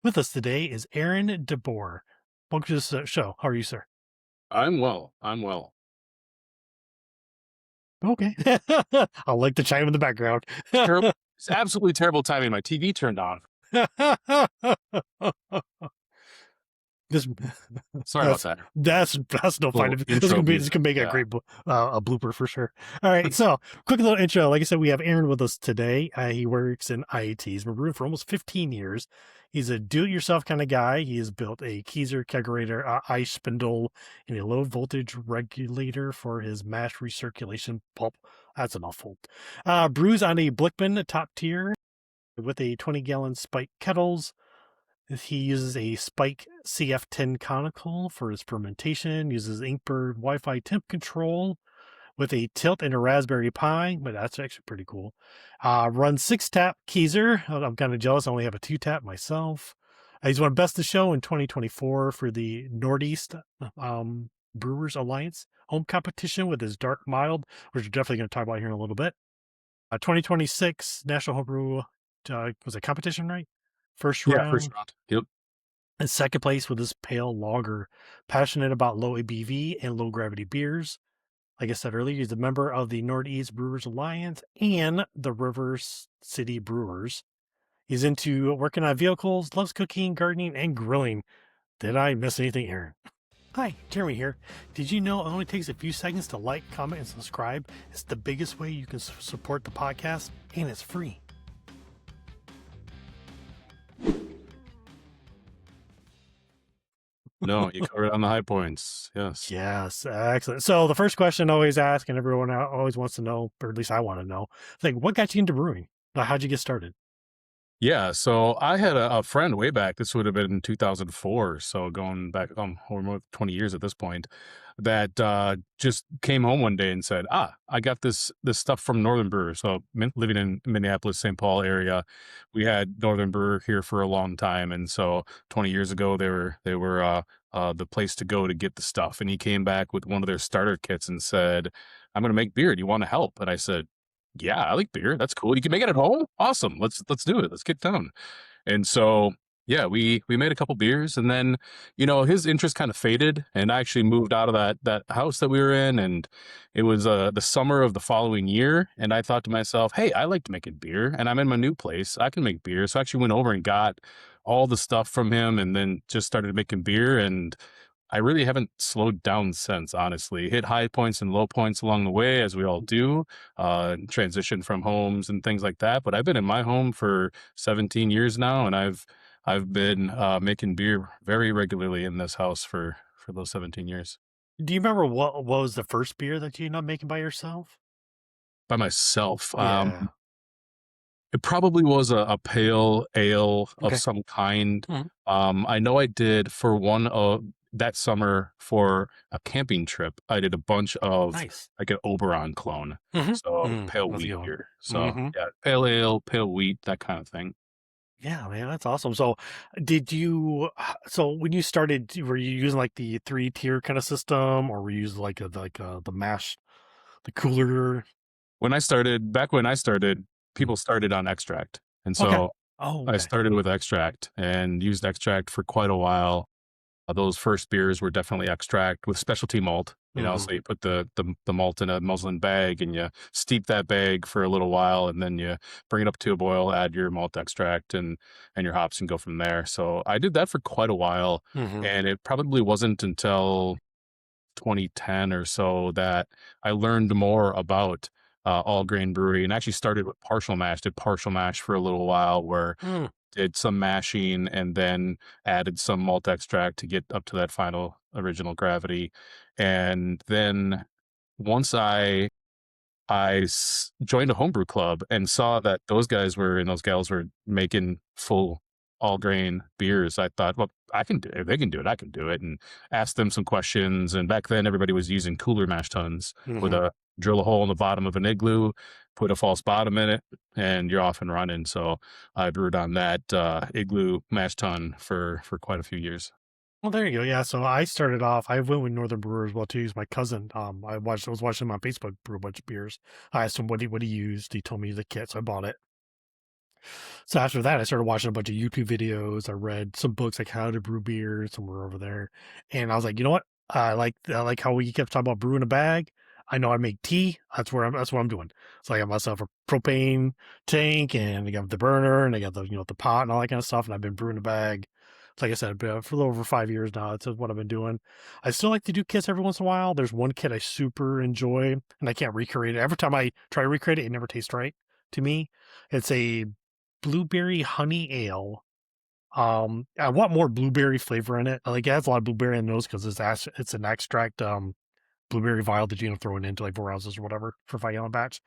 With us today is Aaron DeBoer. Welcome to the show. How are you, sir? I'm well. I'm well. Okay. I like the chime in the background. Terrible. It's absolutely terrible timing. My TV turned on. This Sorry about that. that's no fun. Little This is intro gonna be music. make a Yeah. great a blooper for sure. All right, so quick little intro. Like I said, we have Aaron with us today. He works in IAT. He's been brewing for almost 15 years. He's a do-it-yourself kind of guy. He has built a Keyser kegerator, ice spindle, and a low voltage regulator for his mash recirculation pulp. That's a mouthful. Brews on a Blickman top tier with a 20-gallon spike kettles. He uses a Spike CF10 conical for his fermentation, uses Inkbird Wi-Fi temp control with a tilt and a Raspberry Pi, but that's actually pretty cool. Runs 6-tap Keyser. I'm kind of jealous. I only have a 2-tap myself. He's won Best of Show in 2024 for the Northeast Brewers Alliance home competition with his Dark Mild, which we're definitely going to talk about here in a little bit. 2026 National Homebrew, was it competition, right? First round. First round. Yep. And second place with his pale lager. Passionate about low ABV and low gravity beers. Like I said earlier, he's a member of the Northeast Brewers Alliance and the Rivers City Brewers. He's into working on vehicles, loves cooking, gardening, and grilling. Did I miss anything, Aaron? Hi, Jeremy here. Did you know it only takes a few seconds to like, comment, and subscribe? It's the biggest way you can support the podcast, and it's free. No, you covered on the high points. Yes. Yes, excellent. So the first question I always ask, and everyone always wants to know, or at least I want to know, like, what got you into brewing? How'd you get started? Yeah. So I had a friend way back. This would have been in 2004. So going back over 20 years at this point, that just came home one day and said, I got this stuff from Northern Brewer. So living in Minneapolis, St. Paul area, we had Northern Brewer here for a long time. And so 20 years ago, they were the place to go to get the stuff. And he came back with one of their starter kits and said, I'm going to make beer. Do you want to help? And I said, yeah, I like beer. That's cool. You can make it at home. Awesome. Let's do it. Let's get down. And so, yeah, we made a couple beers, and then, his interest kind of faded, and I actually moved out of that house that we were in, and it was the summer of the following year. And I thought to myself, hey, I like to make beer, and I'm in my new place. I can make beer. So I actually went over and got all the stuff from him, and then just started making beer. And I really haven't slowed down since, honestly. Hit high points and low points along the way, as we all do, transition from homes and things like that. But I've been in my home for 17 years now, and I've been making beer very regularly in this house for those 17 years. Do you remember what was the first beer that you ended up making by yourself? By myself. Yeah. It probably was a pale ale of Okay. some kind. Mhm. I know I did for one of that summer for a camping trip. I did a bunch of Nice. like an Oberon clone. Mhm. So pale That's a wheat good one. beer. So Mhm. yeah, pale ale, pale wheat, that kind of thing. Yeah, man, that's awesome. So so when you started, were you using like the 3-tier kind of system, or were you using like the mash, the cooler? Back when I started, Mm. people started on extract. And Okay. so Oh, I okay. started with extract and used extract for quite a while. Those first beers were definitely extract with specialty malt. Mhm. So you put the malt in a muslin bag and you steep that bag for a little while, and then you bring it up to a boil, add your malt extract and your hops, and go from there. So I did that for quite a while, Mhm. and it probably wasn't until 2010 or so that I learned more about all grain brewery, and actually started with partial mash. Did partial mash for a little while, where Mm. did some mashing and then added some malt extract to get up to that final original gravity. And then once joined a homebrew club and saw that those guys were and those gals were making full all grain beers, I thought, well, I can do it. If they can do it, I can do it. And asked them some questions. And back then, everybody was using cooler mash tuns with Mhm. a drill a hole in the bottom of an igloo, put a false bottom in it, and you're off and running. So I brewed on that igloo mash tun for quite a few years. Well, there you go. Yeah, so I started off. I went with Northern Brewers well too. He's my cousin. I was watching him on Facebook brew a bunch of beers. I asked him what he used. He told me the kit, so I bought it. So after that, I started watching a bunch of YouTube videos. I read some books like How to Brew Beer, somewhere over there. And I was like, you know what? I like how we kept talking about brewing a bag. I know I make tea. That's what I'm doing. So I got myself a propane tank and I got the burner and I got the pot and all that kind of stuff. And I've been brewing a bag. Like I said, for a little over 5 years now. That's what I've been doing. I still like to do kits every once in a while. There's one kit I super enjoy and I can't recreate it. Every time I try to recreate it, it never tastes right to me. It's a blueberry honey ale. I want more blueberry flavor in it. Like it has a lot of blueberry in the nose because it's an extract blueberry vial that you throw it into like 4 ounces or whatever for 5 gallon batch.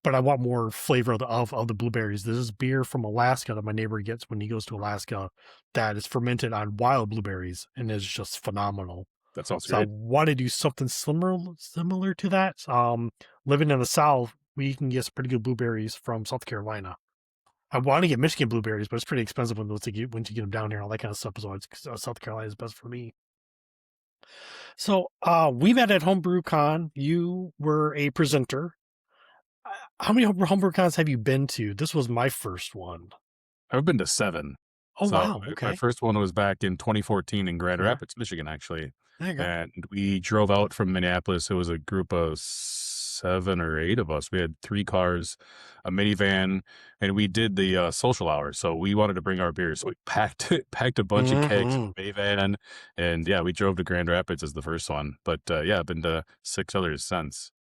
But I want more flavor of the blueberries. This is beer from Alaska that my neighbor gets when he goes to Alaska that is fermented on wild blueberries and is just phenomenal. That sounds So I great. want to do something similar to that. Living in the South, we can get some pretty good blueberries from South Carolina. I want to get Michigan blueberries, but it's pretty expensive once you get them down here. All that kind of stuff is always South Carolina is best for me. So we met at HomebrewCon. You were a presenter. How many HomebrewCons have you been to? This was my first one. I've been to 7. Oh So wow, my okay. first one was back in 2014 in Grand Yeah. Rapids, Michigan, actually. There you go. And we drove out from Minneapolis. It was a group of 7 or 8 of us. We had 3 cars, a minivan, and we did the social hour. So we wanted to bring our beers. So we packed a bunch of kegs in the minivan, and yeah, we drove to Grand Rapids as the first one. But yeah, I've been to 6 others since,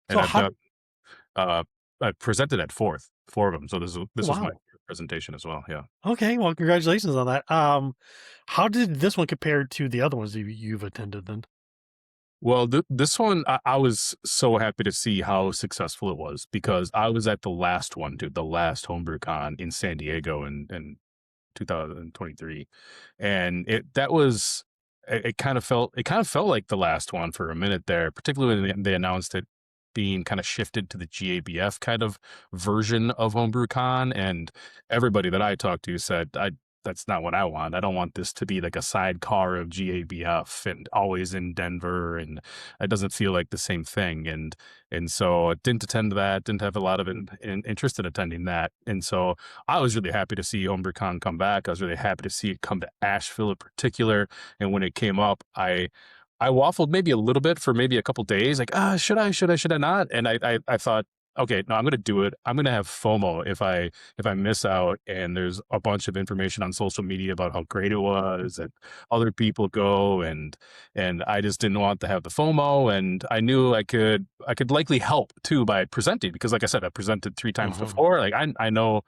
and So I presented at 4 of them. So this was my wow. presentation as well. Yeah. Okay, well, congratulations on that. How did this one compare to the other ones you've attended then? Well, this one, I was so happy to see how successful it was because I was at the last one, dude, the last HomebrewCon in San Diego in 2023, and it kind of felt like the last one for a minute there, particularly when they announced it being kind of shifted to the GABF kind of version of HomebrewCon, and everybody that I talked to said, that's not what I want. I don't want this to be like a sidecar of GABF and always in Denver, and it doesn't feel like the same thing. And so I didn't attend that, didn't have a lot of interest in attending that. And so I was really happy to see HomebrewCon come back. I was really happy to see it come to Asheville in particular. And when it came up, I waffled maybe a little bit for maybe a couple days, like, should I not? And I thought, okay, no, I'm going to do it. I'm going to have FOMO if I miss out. And there's a bunch of information on social media about how great it was and other people go. And I just didn't want to have the FOMO. And I knew I could likely help too by presenting, because like I said, I presented 3 times before. Like I know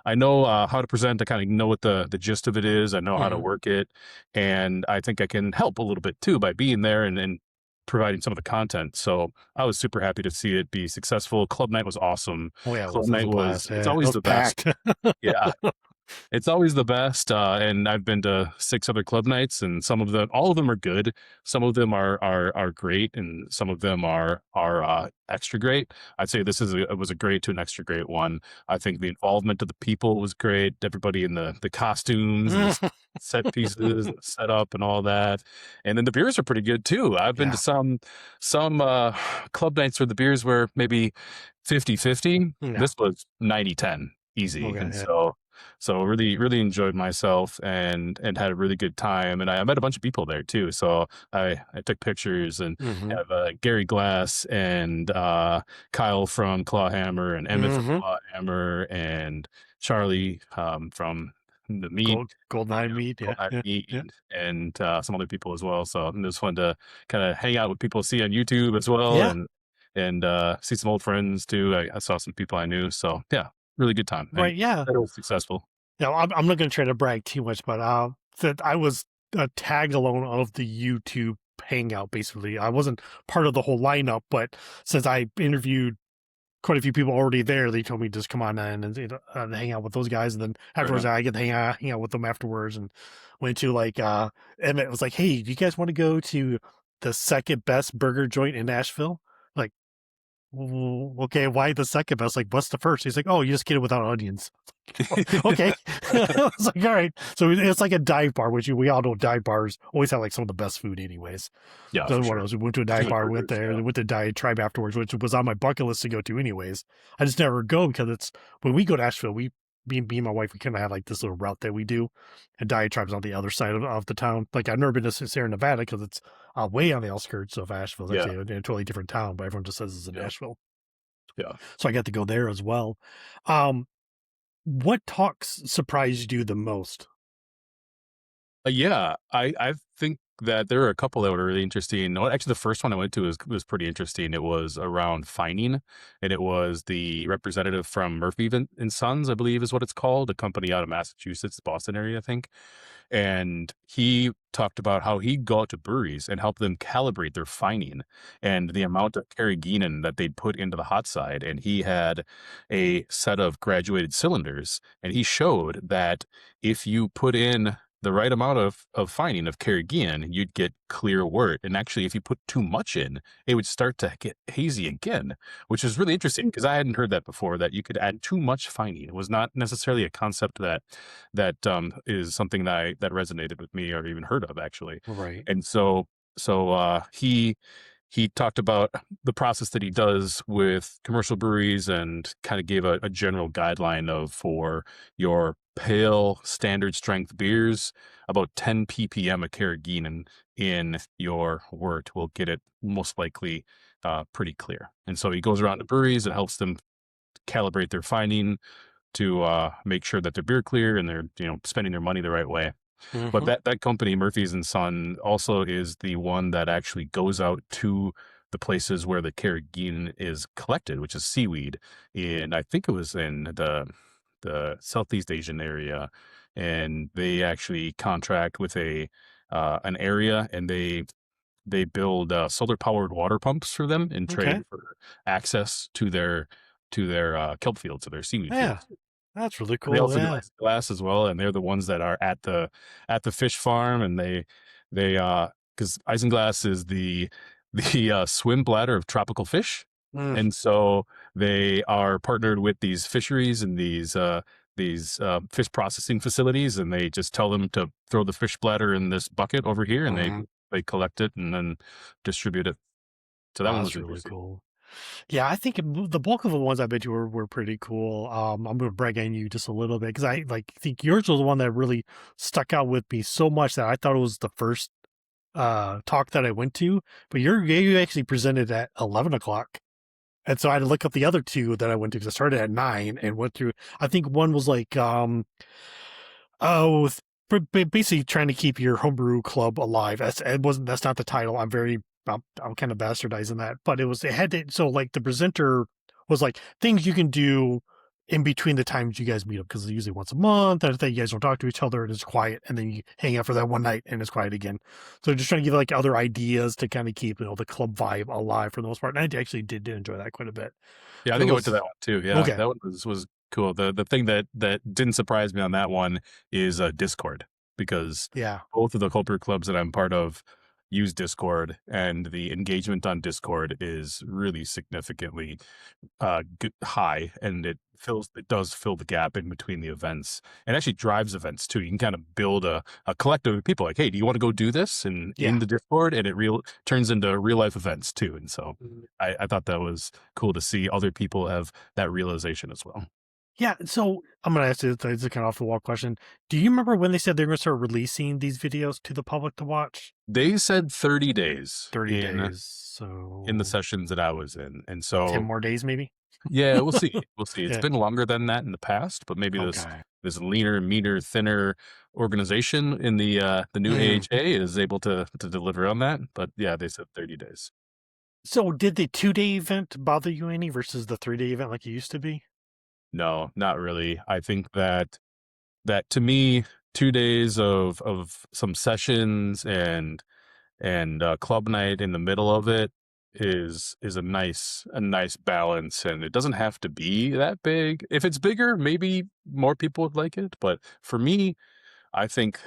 how to present. I kind of know what the gist of it is. I know how to work it. And I think I can help a little bit too by being there and providing some of the content. So I was super happy to see it be successful. Club night was awesome. Oh yeah, Club night was, it's always the packed. best. Yeah. It's always the best. And I've been to 6 other club nights, and all of them are good. Some of them are great, and some of them are extra great. I'd say it was a great to an extra great one. I think the involvement of the people was great. Everybody in the costumes and the set pieces, and the setup and all that. And then the beers are pretty good too. I've been to some club nights where the beers were maybe 50-50. Yeah. This was 90-10 easy. Okay, And yeah. so really, really enjoyed myself and had a really good time. And I met a bunch of people there too. So I took pictures and have Gary Glass and Kyle from Clawhammer and Emmett from Clawhammer and Charlie from the meat. Golden Eye Meat, yeah. Golden Eye Meat, and some other people as well. So it was fun to kind of hang out with people, see on YouTube as well, and see some old friends too. I saw some people I knew. So yeah, really good time. Right, And yeah. that was successful. Yeah, I'm not going to try to brag too much, but that I was a tag along of the YouTube hangout. Basically, I wasn't part of the whole lineup, but since I interviewed quite a few people already there, they told me just come on in and hang out with those guys. And then afterwards, I get to hang out with them afterwards, and went to like Emmett was like, "Hey, do you guys want to go to the second best burger joint in Nashville?" Like, okay, why the second best? Like, what's the first? He's like, "Oh, you just get it without onions." Okay. I was like, all right. So it's like a dive bar, which we all know dive bars always have like some of the best food anyways. Yeah. So one of those, we went to a dive bar, went there, went to Diet Tribe afterwards, which was on my bucket list to go to anyways. I just never go because when we go to Asheville, we me and my wife, we kind of have like this little route that we do, and diatribes on the other side of the town. Like I've never been to Sierra Nevada because it's way on the outskirts of Asheville. It's Yeah. actually a totally different town, but everyone just says it's in Yeah. Asheville. Yeah. So I got to go there as well. Um, what talks surprised you the most? Yeah, I think that there are a couple that were really interesting. Well, actually, the first one I went to was pretty interesting. It was around fining, and it was the representative from Murphy and Sons, I believe is what it's called, a company out of Massachusetts, Boston area, I think. And he talked about how he'd go out to breweries and help them calibrate their fining and the amount of carrageenan that they'd put into the hot side. And he had a set of graduated cylinders, and he showed that if you put in the right amount of fining of carrageenan, you'd get clear wort. And actually, if you put too much in, it would start to get hazy again, which is really interesting because I hadn't heard that before, that you could add too much fining. It was not necessarily a concept that is something that resonated with me or even heard of, actually. Right. And so he talked about the process that he does with commercial breweries and kind of gave a general guideline of, for your pale standard strength beers, about 10 ppm of carrageenan in your wort will get it most likely pretty clear. And so he goes around to breweries and helps them calibrate their finding to make sure that they're beer clear and they're spending their money the right way. But Mm-hmm. that company, Murphy's and Son, also is the one that actually goes out to the places where the carrageenan is collected, which is seaweed. And I think it was in the Southeast Asian area, and they actually contract with an area, and they build solar powered water pumps for them in Okay. trade for access to their kelp fields, to their seaweed Yeah, fields. that's really They cool. also do Yeah. isinglass as well, and they're the ones that are at the fish farm, and they because isinglass is the swim bladder of tropical fish, Mm, and so they are partnered with these fisheries and these fish processing facilities, and they just tell them to throw the fish bladder in this bucket over here, and they mhm. they collect it and then distribute it. So that Oh, one was that's really interesting. cool. Yeah, I think the bulk of the ones I bet you were pretty cool. I'm gonna brag on you just a little bit because I like think yours was the one that really stuck out with me so much that I thought it was the first talk that I went to, but you actually presented at 11 o'clock. And so I had to look up the other two that I went to because I started at 9 and went through. I think one was like oh, basically trying to keep your homebrew club alive. That's not the title. I'm kind of bastardizing that, but it had to, so like the presenter was like things you can do in between the times you guys meet up, because it's usually once a month. I think you guys don't talk to each other and it's quiet, and then you hang out for that one night and it's quiet again. So just trying to give like other ideas to kind of keep the club vibe alive for the most part. And I actually did enjoy that quite a bit. Yeah, I But it think I went to was that one too. Yeah, okay. that one was cool. The thing that didn't surprise me on that one is Discord, because Yeah. both of the culture clubs that I'm part of use Discord, and the engagement on Discord is really significantly high, and it does fill the gap in between the events, and actually drives events too. You can kind of build a collective of people, like, hey, do you want to go do this, and Yeah. in the Discord, and it turns into real life events too. And so I thought that was cool to see other people have that realization as well. Yeah, so I'm gonna ask you this, kind of off the wall question. Do you remember when they said they're gonna start releasing these videos to the public to watch? They said 30 days 30 in days. in the So sessions that I was in, and 10 so more days, maybe? yeah, we'll see. We'll see. It's Yeah. been longer than that in the past, but maybe this Okay. this leaner, meaner, thinner organization in the new Mm. AHA is able to deliver on that. But yeah, they said 30 days. So did the 2-day event bother you any versus the 3-day event like it used to be? No, not really. I think that to me, 2 days of some sessions and club night in the middle of it is a nice balance, and it doesn't have to be that big. If it's bigger, maybe more people would like it, but for me, I think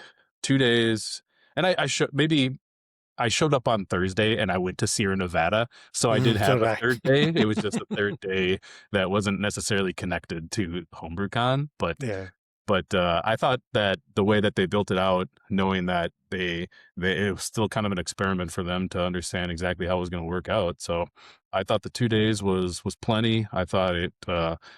2 days. And I showed up on Thursday and I went to Sierra Nevada, so I did So have did a I. third day. It was just a third day that wasn't necessarily connected to HomebrewCon, but Yeah. But I thought that the way that they built it out, knowing that it was still kind of an experiment for them to understand exactly how it was going to work out. So I thought the 2 days was plenty. I thought it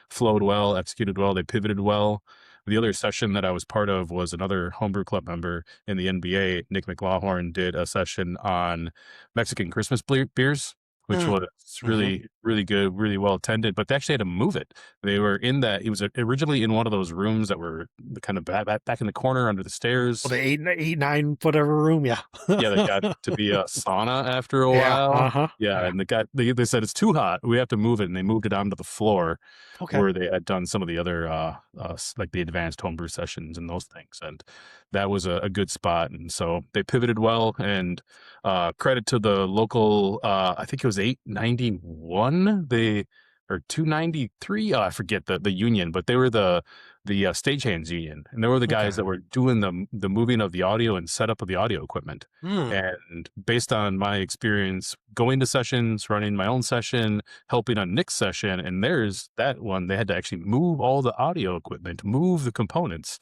flowed well, executed well. They pivoted well. The other session that I was part of was another homebrew club member in the NBA, Nick McLaughlin, did a session on Mexican Christmas beers, which was really, really good, really well attended. But they actually had to move it. They were in that. It was originally in one of those rooms that were kind of back in the corner under the stairs. Well, the eight, 9, whatever room. Yeah. Yeah, they got to be a sauna after a Yeah. while. Yeah, and they said it's too hot. We have to move it, and they moved it onto the floor Okay. where they had done some of the other like the advanced homebrew sessions and those things, and that was a good spot. And so they pivoted well. And credit to the local. I think it was 891. They or 293. I forget the union, but they were the stagehands union, and they were the guys that were doing the moving of the audio and setup of the audio equipment. And based on my experience going to sessions, running my own session, helping on Nick's session, and there's that one, they had to actually move all the audio equipment, move the components,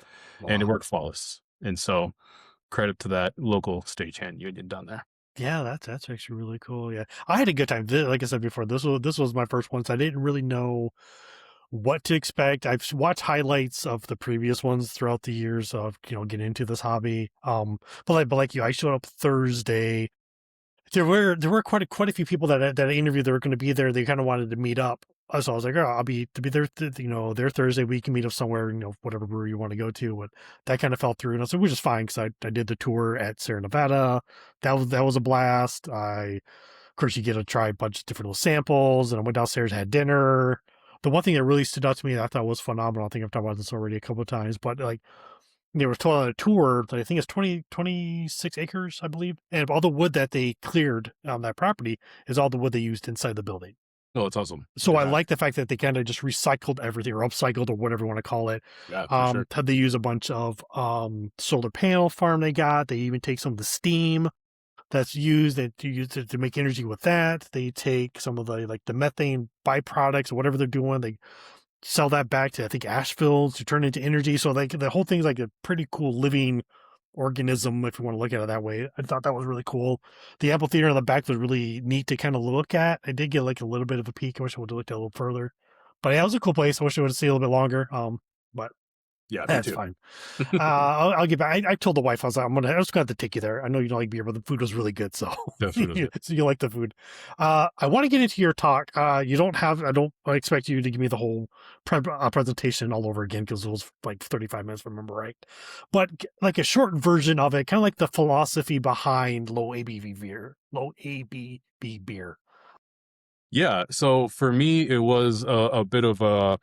and it worked flawless. And so credit to that local stagehand union down there. Yeah, that's actually really cool. Yeah, I had a good time. Like I said before, this was my first one, so I didn't really know what to expect. I've watched highlights of the previous ones throughout the years of getting into this hobby. But like you, I showed up Thursday. There were quite a few people that I interviewed that were going to be there. They kind of wanted to meet up. So I was like, oh, I'll be there. There Thursday. We can meet up somewhere. Whatever brewery you want to go to. But that kind of fell through, and I was like, which is fine because I did the tour at Sierra Nevada. That was a blast. Of course, you get to try a bunch of different little samples, and I went downstairs, had dinner. The one thing that really stood out to me that I thought was phenomenal, I think I've talked about this already a couple of times, but like there was on a tour that I think is 26 acres, I believe. And all the wood that they cleared on that property is all the wood they used inside the building. Oh, it's awesome. So I like the fact that they kind of just recycled everything or upcycled or whatever you want to call it. Yeah, for sure. Had they use a bunch of solar panel farm they got. They even take some of the steam that's used to make energy with that. They take some of the methane byproducts or whatever they're doing. They sell that back to, I think, ash fields to turn into energy. So the whole thing's like a pretty cool living organism, if you want to look at it that way. I thought that was really cool. The amphitheater in the back was really neat to kind of look at. I did get like a little bit of a peek. I wish I would have looked at it a little further. But yeah, it was a cool place. I wish I would have seen a little bit longer. But yeah, that's fine. I'll get back. I told the wife, I was like, I just got to take you there. I know you don't like beer, but the food was really good. So, so you like the food. I want to get into your talk. I don't expect you to give me the whole presentation all over again because it was like 35 minutes, if I remember right. But like a short version of it, kind of like the philosophy behind low ABV beer. Yeah. So for me, it was a bit of a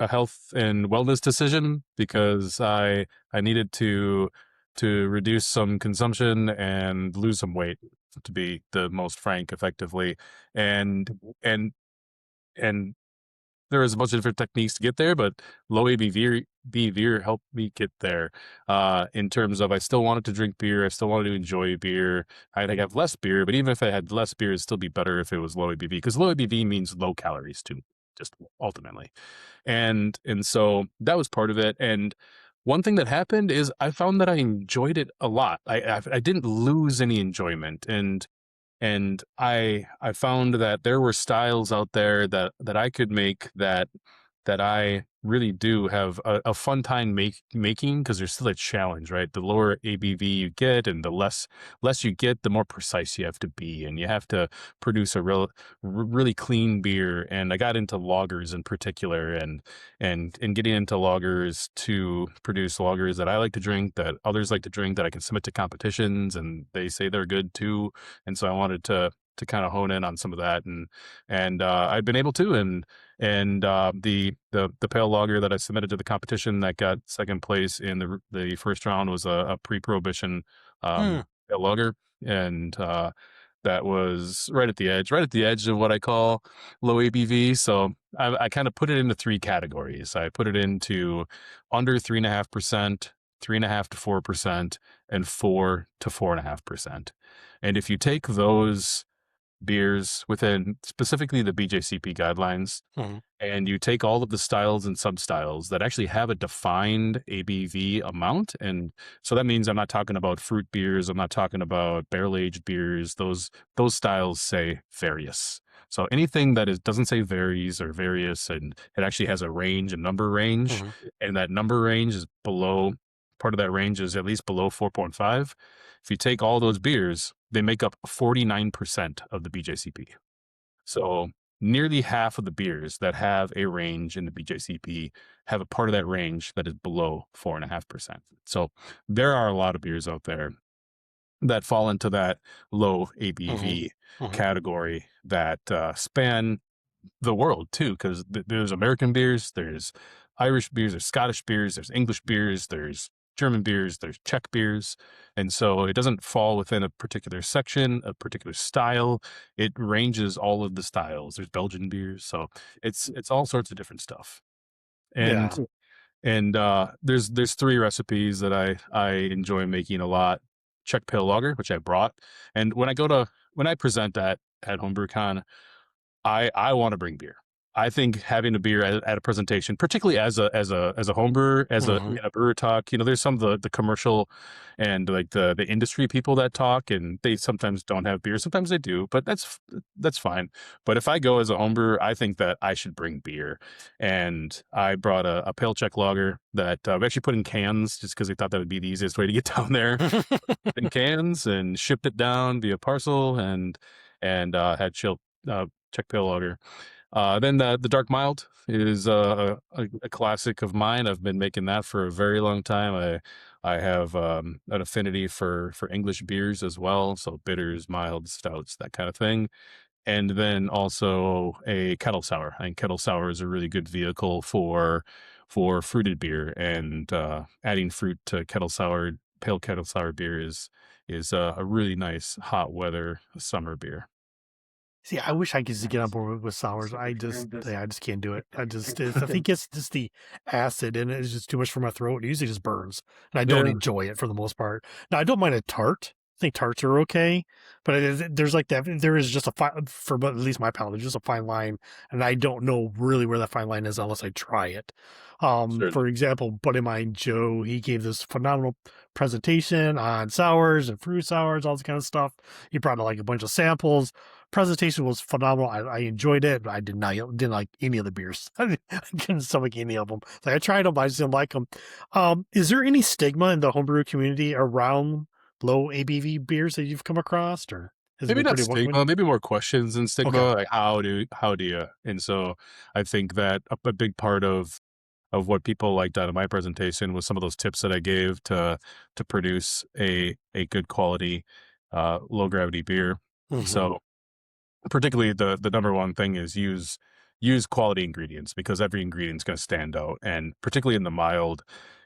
health and wellness decision because I needed to reduce some consumption and lose some weight, to be the most frank, effectively. And there is a bunch of different techniques to get there, but low ABV beer helped me get there. In terms of, I still wanted to drink beer, I still wanted to enjoy beer. I'd have less beer, but even if I had less beer, it'd still be better if it was low ABV, because low ABV means low calories too, just ultimately. And so that was part of it. And one thing that happened is I found that I enjoyed it a lot. I didn't lose any enjoyment, and I found that there were styles out there that I could make that I really do have a fun time making, because there's still a challenge, right? The lower ABV you get and the less you get, the more precise you have to be, and you have to produce a really clean beer. And I got into lagers in particular, and getting into lagers to produce lagers that I like to drink, that others like to drink, that I can submit to competitions and they say they're good too. And so I wanted to kind of hone in on some of that, and I've been able to, and the pale lager that I submitted to the competition that got second place in the first round was a pre-prohibition pale lager, and that was right at the edge of what I call low ABV. So I kind of put it into three categories. I put it into under 3.5%, 3.5% to 4%, and 4% to 4.5%. And if you take those beers within specifically the BJCP guidelines, Mhm. and you take all of the styles and sub-styles that actually have a defined ABV amount. And so that means I'm not talking about fruit beers, I'm not talking about barrel-aged beers. Those styles say various. So anything that doesn't say varies or various, and it actually has a range, a number range, Mhm. and that number range is below, part of that range is at least below 4.5. If you take all those beers, they make up 49% of the BJCP. So nearly half of the beers that have a range in the BJCP have a part of that range that is below 4.5%. So there are a lot of beers out there that fall into that low Mhm. ABV Mhm. category that span the world too, because there's American beers, there's Irish beers, there's Scottish beers, there's English beers, there's German beers, there's Czech beers. And so it doesn't fall within a particular section, a particular style. It ranges all of the styles. There's Belgian beers. So it's all sorts of different stuff. And Yeah. there's three recipes that I enjoy making a lot. Czech pale lager, which I brought. And when I present at HomebrewCon, I want to bring beer. I think having a beer at a presentation, particularly as a home brewer, Mhm. in a brewer talk, there's some of the commercial and like the industry people that talk, and they sometimes don't have beer, sometimes they do, but that's fine. But if I go as a home brewer, I think that I should bring beer, and I brought a pale Czech lager that we actually put in cans just because we thought that would be the easiest way to get down there. In cans and shipped it down via parcel, and had chilled Czech pale lager. Then the dark mild is a classic of mine. I've been making that for a very long time. I have an affinity for English beers as well, so bitters, milds, stouts, that kind of thing. And then also a kettle sour. I think kettle sour is a really good vehicle for fruited beer, and adding fruit to pale kettle sour beer is a really nice hot weather summer beer. See, I wish I could just get on board with sours. I just can't do it. I think it's just the acid in it is just too much for my throat. It usually just burns, and I don't Yeah, enjoy it for the most part. Now, I don't mind a tart. I think tarts are okay, but there's like that. There is just a fine for, but at least my palate. There's just a fine line, and I don't know really where that fine line is unless I try it. sure. For example, buddy of mine, Joe, he gave this phenomenal presentation on sours and fruit sours, all this kind of stuff. He brought like a bunch of samples. Presentation was phenomenal. I enjoyed it, but I didn't like any of the beers. I couldn't stomach any of them. Like I tried them, but I just didn't like them. Is there any stigma in the homebrew community around low ABV beers that you've come across, or has it Maybe been not pretty one? stigma, maybe more questions than Okay. stigma. Like how do you? And so I think that a big part of what people liked out of my presentation was some of those tips that I gave to produce a good quality low gravity beer. Hmm. So particularly the number one thing is use quality ingredients, because every ingredient's going to stand out, and particularly in the mild,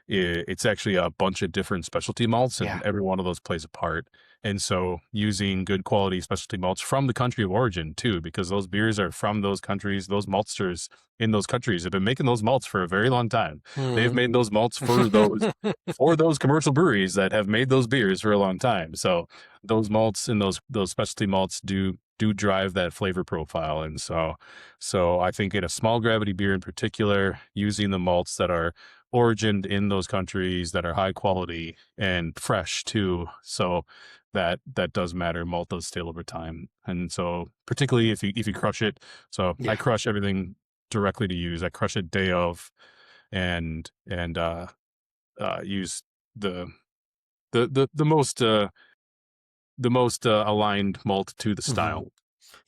it's actually a bunch of different specialty malts, Yeah. and every one of those plays a part. And so using good quality specialty malts from the country of origin too, because those beers are from those countries. Those maltsters in those countries have been making those malts for a very long time. They've Hmm. made those malts for those commercial breweries that have made those beers for a long time. So those malts and those specialty malts do drive that flavor profile. And so I think in a small gravity beer in particular, using the malts that are origined in those countries, that are high quality and fresh too, so that does matter. Malt does stale over time. And so particularly if you crush it, so I Yeah. crush everything directly to use. I crush it day of, and use the the most aligned malt to the Hmm. style.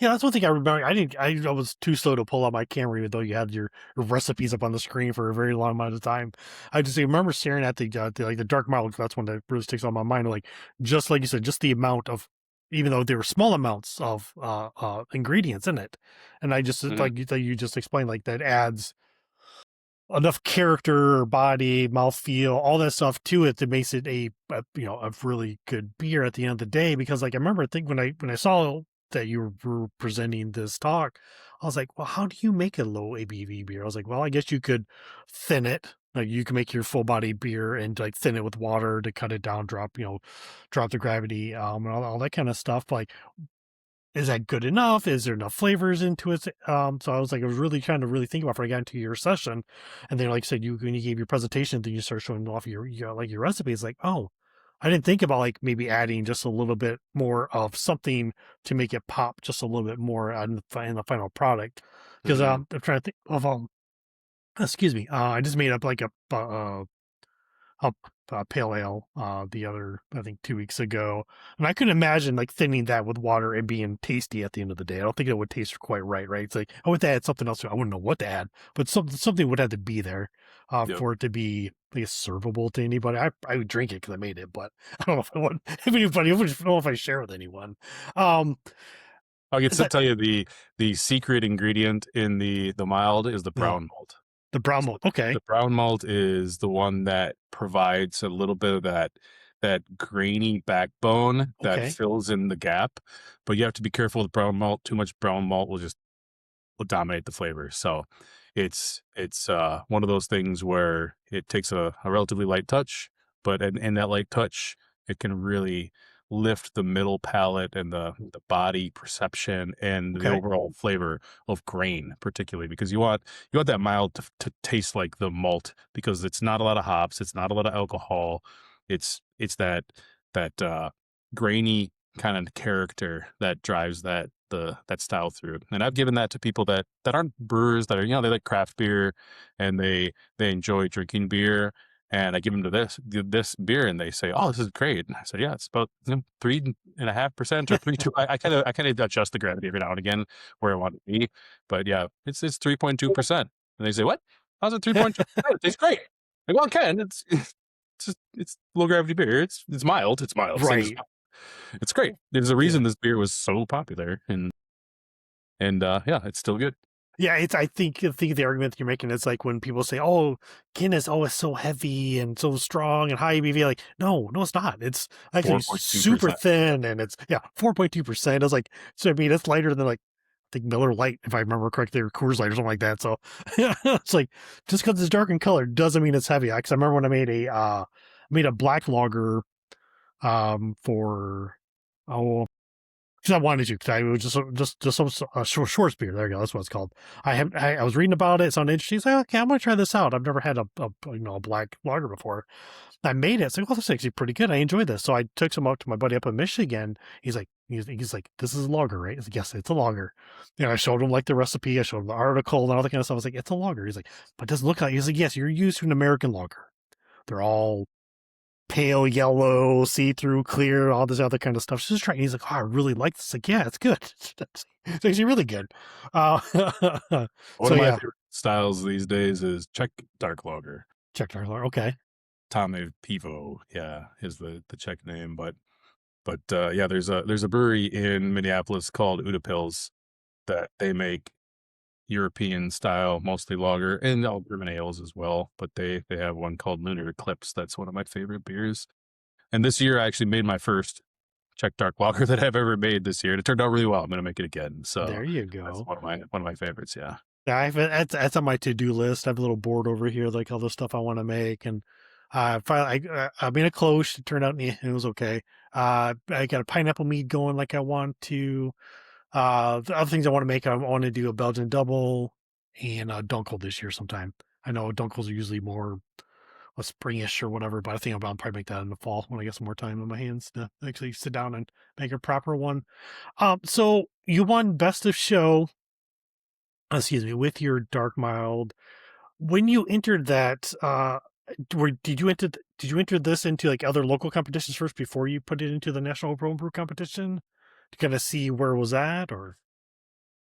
Yeah, that's one thing I remember. I was too slow to pull out my camera, even though you had your recipes up on the screen for a very long amount of time. I just remember staring at the dark mild. That's one that really sticks on my mind. Like, just like you said, just the amount of, even though there were small amounts of ingredients in it, and I just Mhm. like you just explained, like that adds enough character, body, mouthfeel, all that stuff to it that makes it a really good beer at the end of the day. Because like I remember, I think when I saw that you were presenting this talk, I was like, well, how do you make a low ABV beer? I was like, well, I guess you could thin it. Like you can make your full body beer and like thin it with water to cut it down, drop the gravity, and all that kind of stuff. Like is that good enough? Is there enough flavors into it? So I was really trying to really think about before I got into your session. And then, like I said, when you gave your presentation, then you start showing off your recipes. Like, oh, I didn't think about like maybe adding just a little bit more of something to make it pop just a little bit more in the final product. Because Mm-hmm. I'm trying to think of excuse me, I just made up like a, pale ale the other, I think, 2 weeks ago, and I couldn't imagine like thinning that with water and being tasty at the end of the day. I don't think it would taste quite right. Right? It's like I would add something else. I wouldn't know what to add, but something would have to be there Yep. for it to be, I guess, servable to anybody. I would drink it because I made it, but I don't know if I would. If anybody, I don't know if I share with anyone. Um, I can is still that tell you the secret ingredient in the mild is the no brown malt. the brown So malt? Okay, the brown malt is the one that provides a little bit of that grainy backbone that okay, fills in the gap. But you have to be careful with brown malt. Too much brown malt will dominate the flavor. So it's one of those things where it takes a relatively light touch, but in that light touch, it can really lift the middle palate and the body perception and the okay, overall flavor of grain, particularly because you want that mild to taste like the malt because it's not a lot of hops, it's not a lot of alcohol, it's that grainy kind of character that drives that style through. And I've given that to people that aren't brewers, that are, they like craft beer and they enjoy drinking beer. And I give them to this beer and they say, "Oh, this is great." And I said, "Yeah, it's about 3.5% or 3.2." I kind of adjust the gravity every now and again where I want it to be. But yeah, it's 3.2%. And they say, "What? How's it 3.2%? It tastes great." Like, well, Ken, it's low gravity beer. It's mild. It's mild. Same as right. it's great. There's a Yeah. reason this beer was so popular, and yeah, it's still good. Yeah, it's I think the argument that you're making is like when people say, "Oh, Guinness, oh, it's so heavy and so strong and high ABV." Like, no, it's not. It's actually Four point two super percent. thin, and it's 4.2%. It's like so. I mean, it's lighter than like I think Miller Lite, if I remember correctly, or Coors Light or something like that. So it's like just because it's dark in color doesn't mean it's heavy. Because I remember when I made a black lager for oh because I wanted to, because I was just some short beer. There you go. That's what it's called. I was reading about it. It sounded interesting. It's like, okay, I'm gonna try this out. I've never had a black lager before. I made it. It's like, oh, this is actually pretty good. I enjoyed this. So I took some up to my buddy up in Michigan. He's like, this is a lager, right? I was like, yes, it's a lager. And I showed him like the recipe. I showed him the article and all that kind of stuff. I was like, it's a lager. He's like, but it doesn't look like. He's like, yes, you're used to an American lager. They're all pale yellow, see-through, clear, all this other kind of stuff. She's just trying. He's like, oh, I really like this. Like, yeah, it's good. It's actually really good. Uh, One so of my yeah, favorite styles these days is Czech dark lager. check our lore. Okay, Tame Pivo, yeah, is the Czech name, but yeah, there's a brewery in Minneapolis called Udapils that they make European style, mostly lager, and all German ales as well. But they have one called Lunar Eclipse. That's one of my favorite beers. And this year, I actually made my first Czech dark lager that I've ever made this year, and it turned out really well. I'm gonna make it again. So there you that's go. one of my favorites. Yeah. That's on my to-do list. I have a little board over here, like all the stuff I want to make, and finally, I made a cloche. It turned out it was okay. I got a pineapple mead going, like I want to. The other things I want to make, I want to do a Belgian double and a Dunkel this year sometime. I know Dunkels are usually more a springish or whatever, but I think I'll probably make that in the fall when I get some more time on my hands to actually sit down and make a proper one. So you won Best of Show, excuse me, with your Dark Mild. When you entered that, did you enter this into like other local competitions first before you put it into the national homebrew competition to kind of see where it was at, or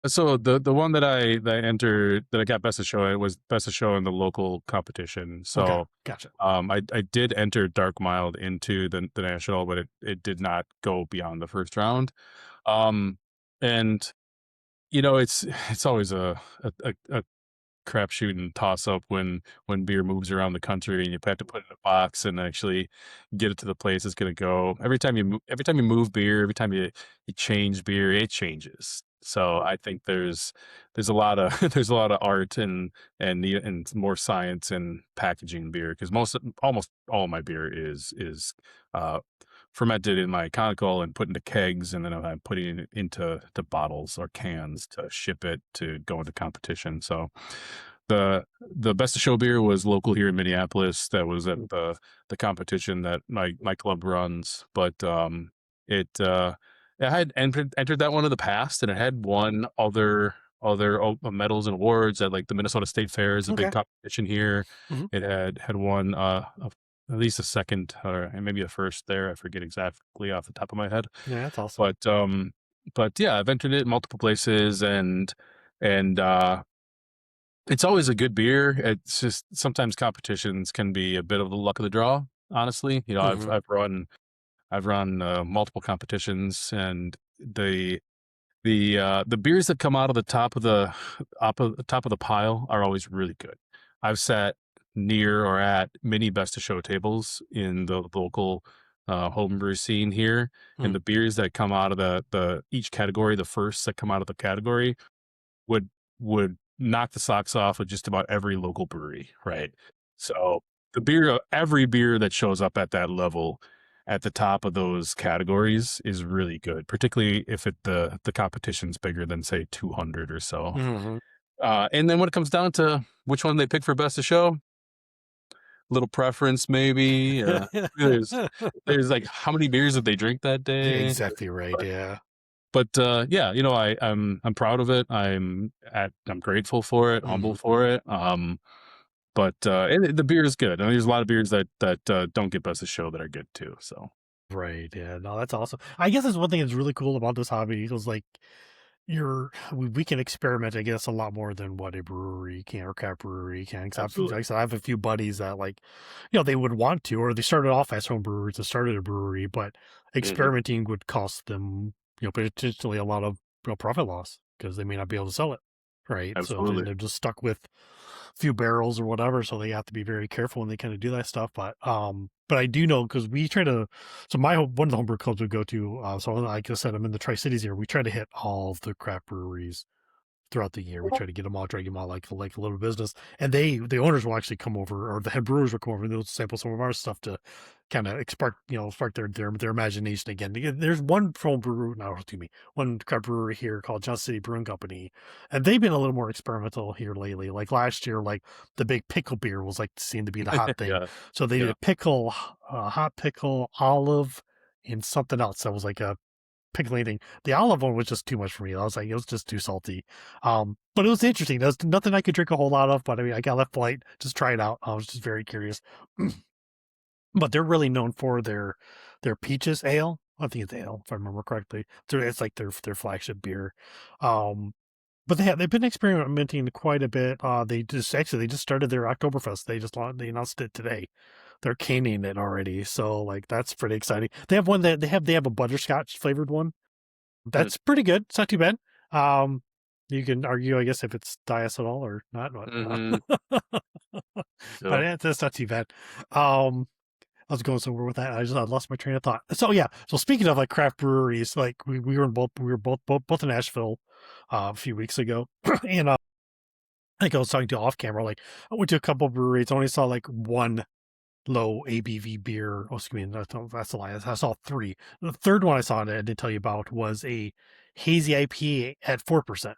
So the one that I entered that I got best of show, it was best of show in the local competition. okay, So gotcha. I did enter dark mild into the national, but it did not go beyond the first round. And it's always a crapshoot and toss up when beer moves around the country and you have to put it in a box and actually get it to the place it's going to go. Every time you move beer, every time you change beer, it changes. So I think there's a lot of there's a lot of art and more science in packaging beer because almost all of my beer is uh fermented in my conical and put into kegs, and then I'm putting it into bottles or cans to ship it to go into competition. So the best of show beer was local here in Minneapolis. That was at the competition that my club runs, but it had entered that one in the past, and it had won other medals and awards at like the Minnesota State Fair is a big Okay. competition here. Mhm. It had won at least a second or maybe a first there. I forget exactly off the top of my head. Yeah, that's awesome. But yeah, I've entered it in multiple places, and it's always a good beer. It's just sometimes competitions can be a bit of the luck of the draw. Honestly, you know, Mhm. I've run multiple competitions, and the beers that come out of the top of the pile are always really good. I've sat near or at many best of show tables in the local homebrew scene here, and Mm. the beers that come out of the each category, the first that come out of the category would knock the socks off of just about every local brewery, right? So every beer that shows up at that level, at the top of those categories, is really good, particularly if the competition's bigger than say 200 or so. Mhm. And then when it comes down to which one they pick for best of show, little preference maybe. There's there's like how many beers did they drink that day? Exactly right. Yeah. But yeah, you know, I'm proud of it. I'm grateful for it, humble Mhm. for it. But and the beer is good. I mean, there's a lot of beers that don't get best of show that are good too. So Right. Yeah. No, that's awesome. I guess that's one thing that's really cool about this hobby is like we can experiment, I guess, a lot more than what a brewery can or craft brewery can. 'Cause like absolutely. I said, I have a few buddies that like, they would want to, or they started off as home brewers and started a brewery, but Hmm. experimenting would cost them, potentially a lot of profit loss because they may not be able to sell it. Right. So then Absolutely. they're just stuck with a few barrels or whatever. So they have to be very careful when they kind of do that stuff. But I do know because we try to, so one of the homebrew clubs we go to, so like I said, I'm in the Tri Cities here. We try to hit all of the craft breweries throughout the year. We try to get them all, try to get them all like a little business. And the owners will actually come over, or the head brewers will come over and they'll sample some of our stuff to kind of spark their imagination again. There's one home brew, no, excuse me, one craft brewery here called Johnson City Brewing Company, and they've been a little more experimental here lately. Like last year, like the big pickle beer was like seemed to be the hot thing. Yeah. So they did Yeah. a pickle, hot pickle, olive, and something else that was like a pickling thing. The olive one was just too much for me. I was like, it was just too salty. But it was interesting. There's nothing I could drink a whole lot of, but I mean, I got left polite, just try it out. I was just very curious. But they're really known for their peaches ale. I think it's ale, if I remember correctly. It's like their flagship beer. Um, but they've been experimenting quite a bit. They just started their Oktoberfest. They announced it today. They're canning it already, so like that's pretty exciting. They have one that they have a butterscotch flavored one that's pretty good. It's not too bad. Um, you can argue, I guess, if it's diacetyl or not, Mm-hmm. but Yep. that's not too bad. Um, I was going somewhere with that. I lost my train of thought. So yeah. So speaking of like craft breweries, like we were both in Nashville a few weeks ago, and I think I was talking to off camera. Like I went to a couple breweries, only saw like one low ABV beer. Oh, excuse me, that's a lie. I saw three. The third one I saw that I didn't tell you about was a hazy IPA at 4%,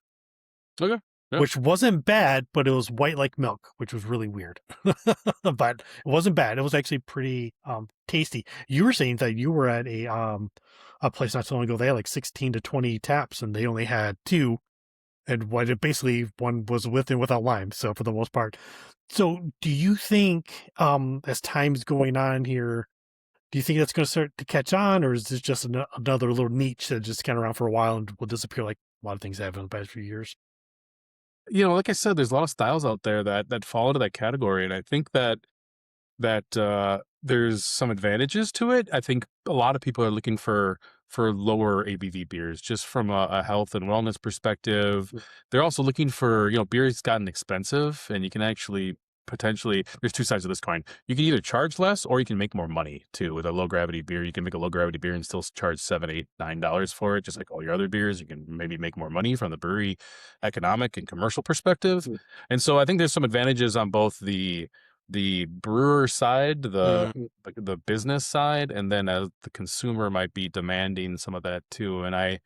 Okay. Yeah. which wasn't bad, but it was white like milk, which was really weird. But it wasn't bad. It was actually pretty tasty. You were saying that you were at a place not so long ago. They had like 16 to 20 taps, and they only had two. And basically one was with and without lime. So for the most part. So do you think as time's going on here, do you think that's going to start to catch on, or is this just another little niche that just kind of around for a while and will disappear like a lot of things have in the past few years? You know, like I said, there's a lot of styles out there that fall into that category, and I think that there's some advantages to it. I think a lot of people are looking for lower ABV beers, just from a health and wellness perspective. They're also looking for, you know, beer's gotten expensive, and you can actually potentially, there's two sides of this coin. You can either charge less, or you can make more money too. With a low gravity beer, you can make a low gravity beer and still charge $7, $8, $9 for it, just like all your other beers. You can maybe make more money from the brewery economic and commercial perspective. And so I think there's some advantages on both the brewer side, Mm, the business side, and then as the consumer might be demanding some of that too. And I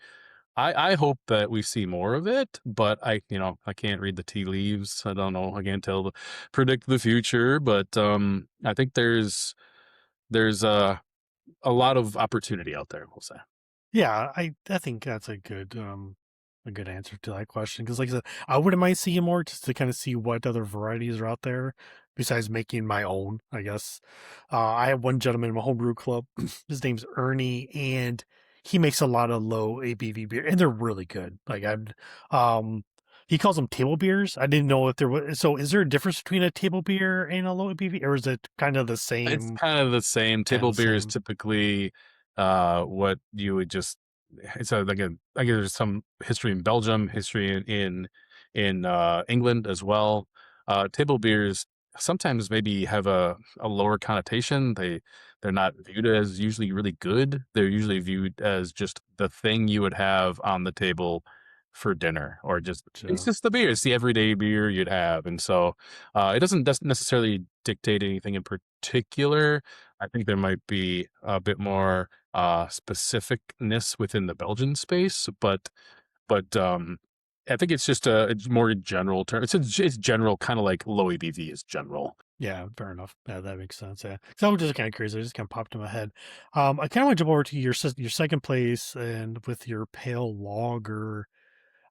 hope that we see more of it, but I can't read the tea leaves. I don't know. I can't predict the future, but I think there's a lot of opportunity out there, we'll say. yeah, I think that's a good answer to that question because, like I said, I wouldn't mind seeing more just to kind of see what other varieties are out there besides making my own. I guess I have one gentleman in my homebrew club. His name's Ernie, and he makes a lot of low ABV beer, and they're really good. Um, he calls them table beers. I didn't know if there was. So, is there a difference between a table beer and a low ABV, or is it kind of the It's same? kind of the same. Kind of Table the beer is same. typically what you would just it's like there's some history in Belgium, history in England as well. Table beers sometimes maybe have a lower connotation. They're not viewed as usually really good. They're usually viewed as just the thing you would have on the table for dinner, or just it's Gotcha. just the beer. It's the everyday beer you'd have. And so it doesn't necessarily dictate anything in particular. I think there might be a bit more specificness within the Belgian space, but I think it's just it's more general term. It's general, kind of like low ABV is general. Yeah, fair enough. Yeah, that makes sense. Yeah, so I was just kind of curious. It just kind of popped in my head. I kind of want to jump over to your second place and with your pale lager.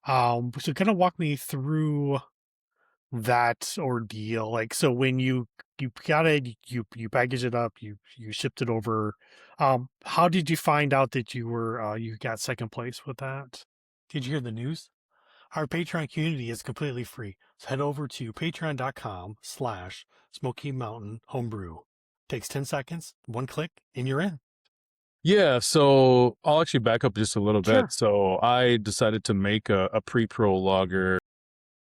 So kind of walk me through that ordeal. Like, so when you got it, you package it up, you shipped it over. How did you find out that you got second place with that? Did you hear the news? Our Patreon community is completely free. So head over to patreon.com/Smoky Mountain Homebrew. Takes 10 seconds, one click, and you're in. Yeah, so I'll actually back up just a little bit. Sure. So I decided to make a pre-pro lager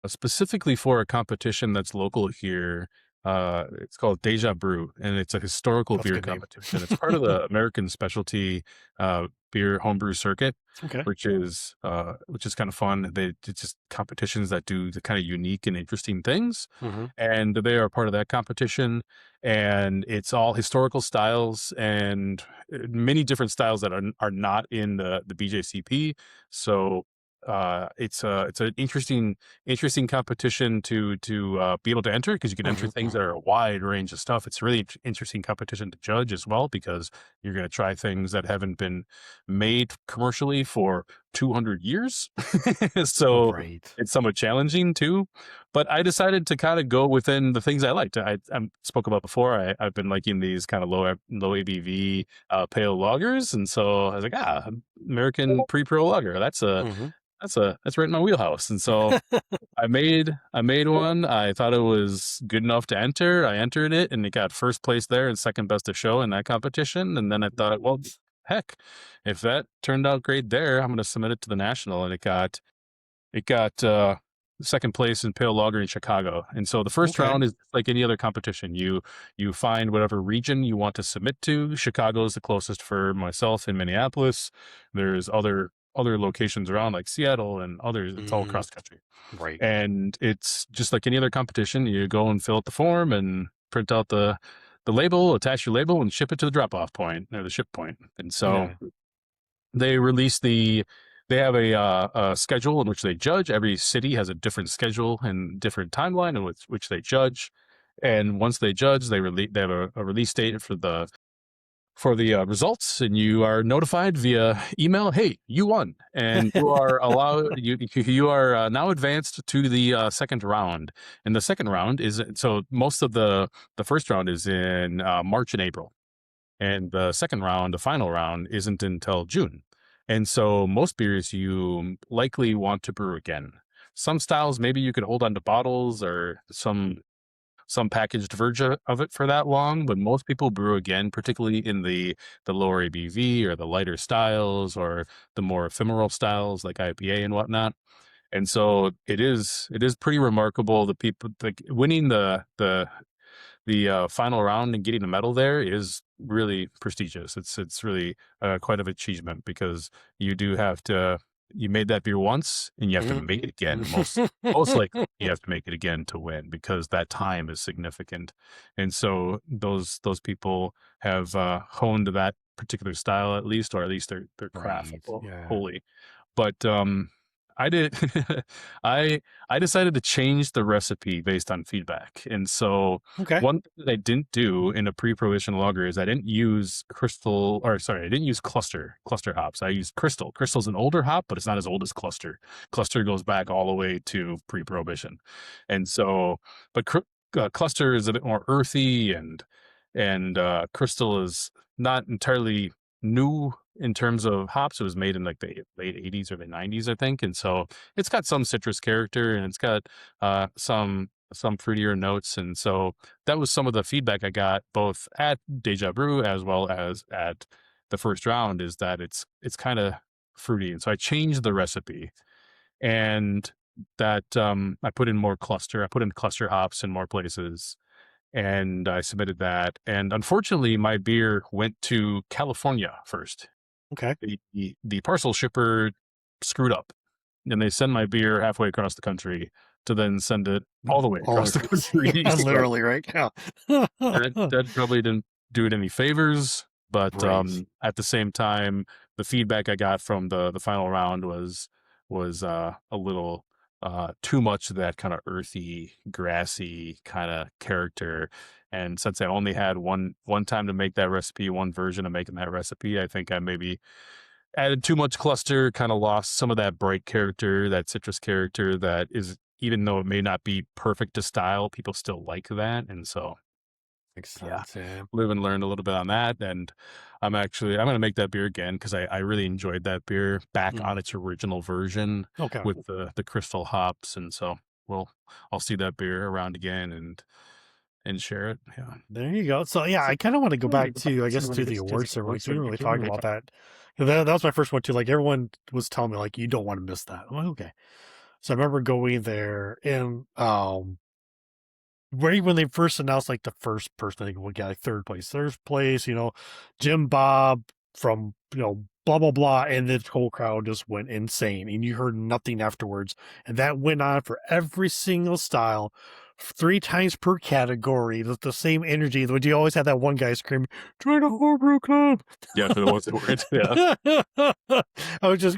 specifically for a competition that's local here. It's called Deja Brew, and it's a historical That's a beer good name. competition. It's part of the American specialty beer homebrew circuit, Okay. which is kind of fun. It's just competitions that do the kind of unique and interesting things, Mm-hmm. and they are part of that competition. And it's all historical styles and many different styles that are not in the BJCP. So it's an interesting competition to be able to enter, because you can enter things Mm-hmm. that are a wide range of stuff. It's really interesting competition to judge as well, because you're going to try things that haven't been made commercially for 200 years. So Right. it's somewhat challenging too. But I decided to kind of go within the things I liked. I spoke about before. I've been liking these kind of low ABV pale lagers, and so I was like, American pre-pro lager. Mm-hmm. That's right in my wheelhouse. And so I made one. I thought it was good enough to enter. I entered it, and it got first place there and second best of show in that competition. And then I thought, well, heck, if that turned out great there, I'm going to submit it to the national. And it got second place in pale lager in Chicago. And so the first Okay. round is like any other competition. You find whatever region you want to submit to. Chicago is the closest for myself in Minneapolis. There's other locations around like Seattle and others. It's all Mm, across the country. right. And it's just like any other competition. You go and fill out the form and print out the label, attach your label, and ship it to the drop off point, or the ship point. And so Yeah. they release they have a schedule in which they judge. Every city has a different schedule and different timeline in which they judge. And once they judge, they have a release date for the results, and you are notified via email. Hey, you won, and you are allowed. You are now advanced to the second round. And the second round is, so most of the first round is in March and April, and the second round, the final round, isn't until June. And so most beers you likely want to brew again. Some styles maybe you could hold on to bottles, or some packaged version of it for that long, but most people brew again, particularly in the lower ABV or the lighter styles or the more ephemeral styles like IPA and whatnot. And so it is pretty remarkable. The people, like, winning the final round and getting a medal there is really prestigious. It's really quite an achievement, because you do have to you made that beer once and you have to make it again. Most likely you have to make it again to win, because that time is significant. And so those people have honed that particular style, at least, or at least their craft Right. Yeah. wholly. But I did I decided to change the recipe based on feedback. And so Okay. one thing that I didn't do in a pre-prohibition lager is I didn't use I didn't use cluster hops. I used crystal. Crystal's an older hop, but it's not as old as cluster. Cluster goes back all the way to pre-prohibition. And so, but cluster is a bit more earthy, and crystal is not entirely new in terms of hops. It was made in like the late 80s or the 90s, I think. And so it's got some citrus character, and it's got some fruitier notes. And so that was some of the feedback I got both at Deja Brew as well as at the first round, is that it's kind of fruity. And so I changed the recipe, and that I put in more cluster. I put in cluster hops in more places, and I submitted that. And unfortunately, my beer went to California first. Okay. The parcel shipper screwed up, and they send my beer halfway across the country to then send it all the way across the country. Yeah, literally, right? Yeah. that probably didn't do it any favors. But Right. at the same time, the feedback I got from the final round was a little too much of that kind of earthy, grassy kind of character. And since I only had one time to make that recipe, one version of making that recipe, I think I maybe added too much cluster, kind of lost some of that bright character, that citrus character that is, even though it may not be perfect to style, people still like that. And so, Makes yeah, sense. Yeah. live and learn a little bit on that. And I'm going to make that beer again, because I really enjoyed that beer back on its original version Okay. with the crystal hops. And so I'll see that beer around again and share it. Yeah. There you go. So yeah, I kind of want to go back to, I guess, to the award ceremony. We didn't really talk about that. That was my first one too. Like everyone was telling me, like, you don't want to miss that. I'm like, okay. So I remember going there, and right when they first announced, like, the first person, I think would get like third place, Jim Bob from, blah blah blah, and the whole crowd just went insane, and you heard nothing afterwards, and that went on for every single style, 3 times per category, the same energy. But you always had that one guy screaming, "Join a homebrew club!" Yeah, for the ones that were yeah. I was just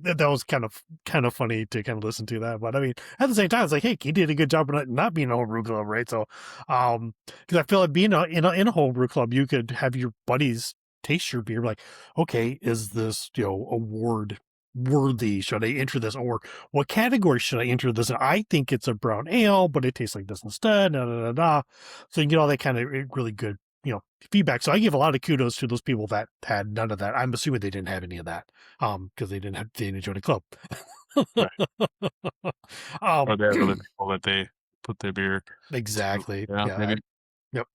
that was kind of funny to kind of listen to that. But I mean, at the same time, it's like, hey, he did a good job of not being a homebrew club, right? So, because I feel like being in a homebrew club, you could have your buddies taste your beer, like, okay, is this award worthy? Should I enter this, or what category should I enter this in? I think it's a brown ale, but it tastes like this instead. Da, da, da, da. So you get all that kind of really good feedback. So I give a lot of kudos to those people that had none of that. I'm assuming they didn't have any of that, because they didn't join a club. Right. Or they have other people that they put their beer. Exactly. Yeah, Yeah. maybe. Yep.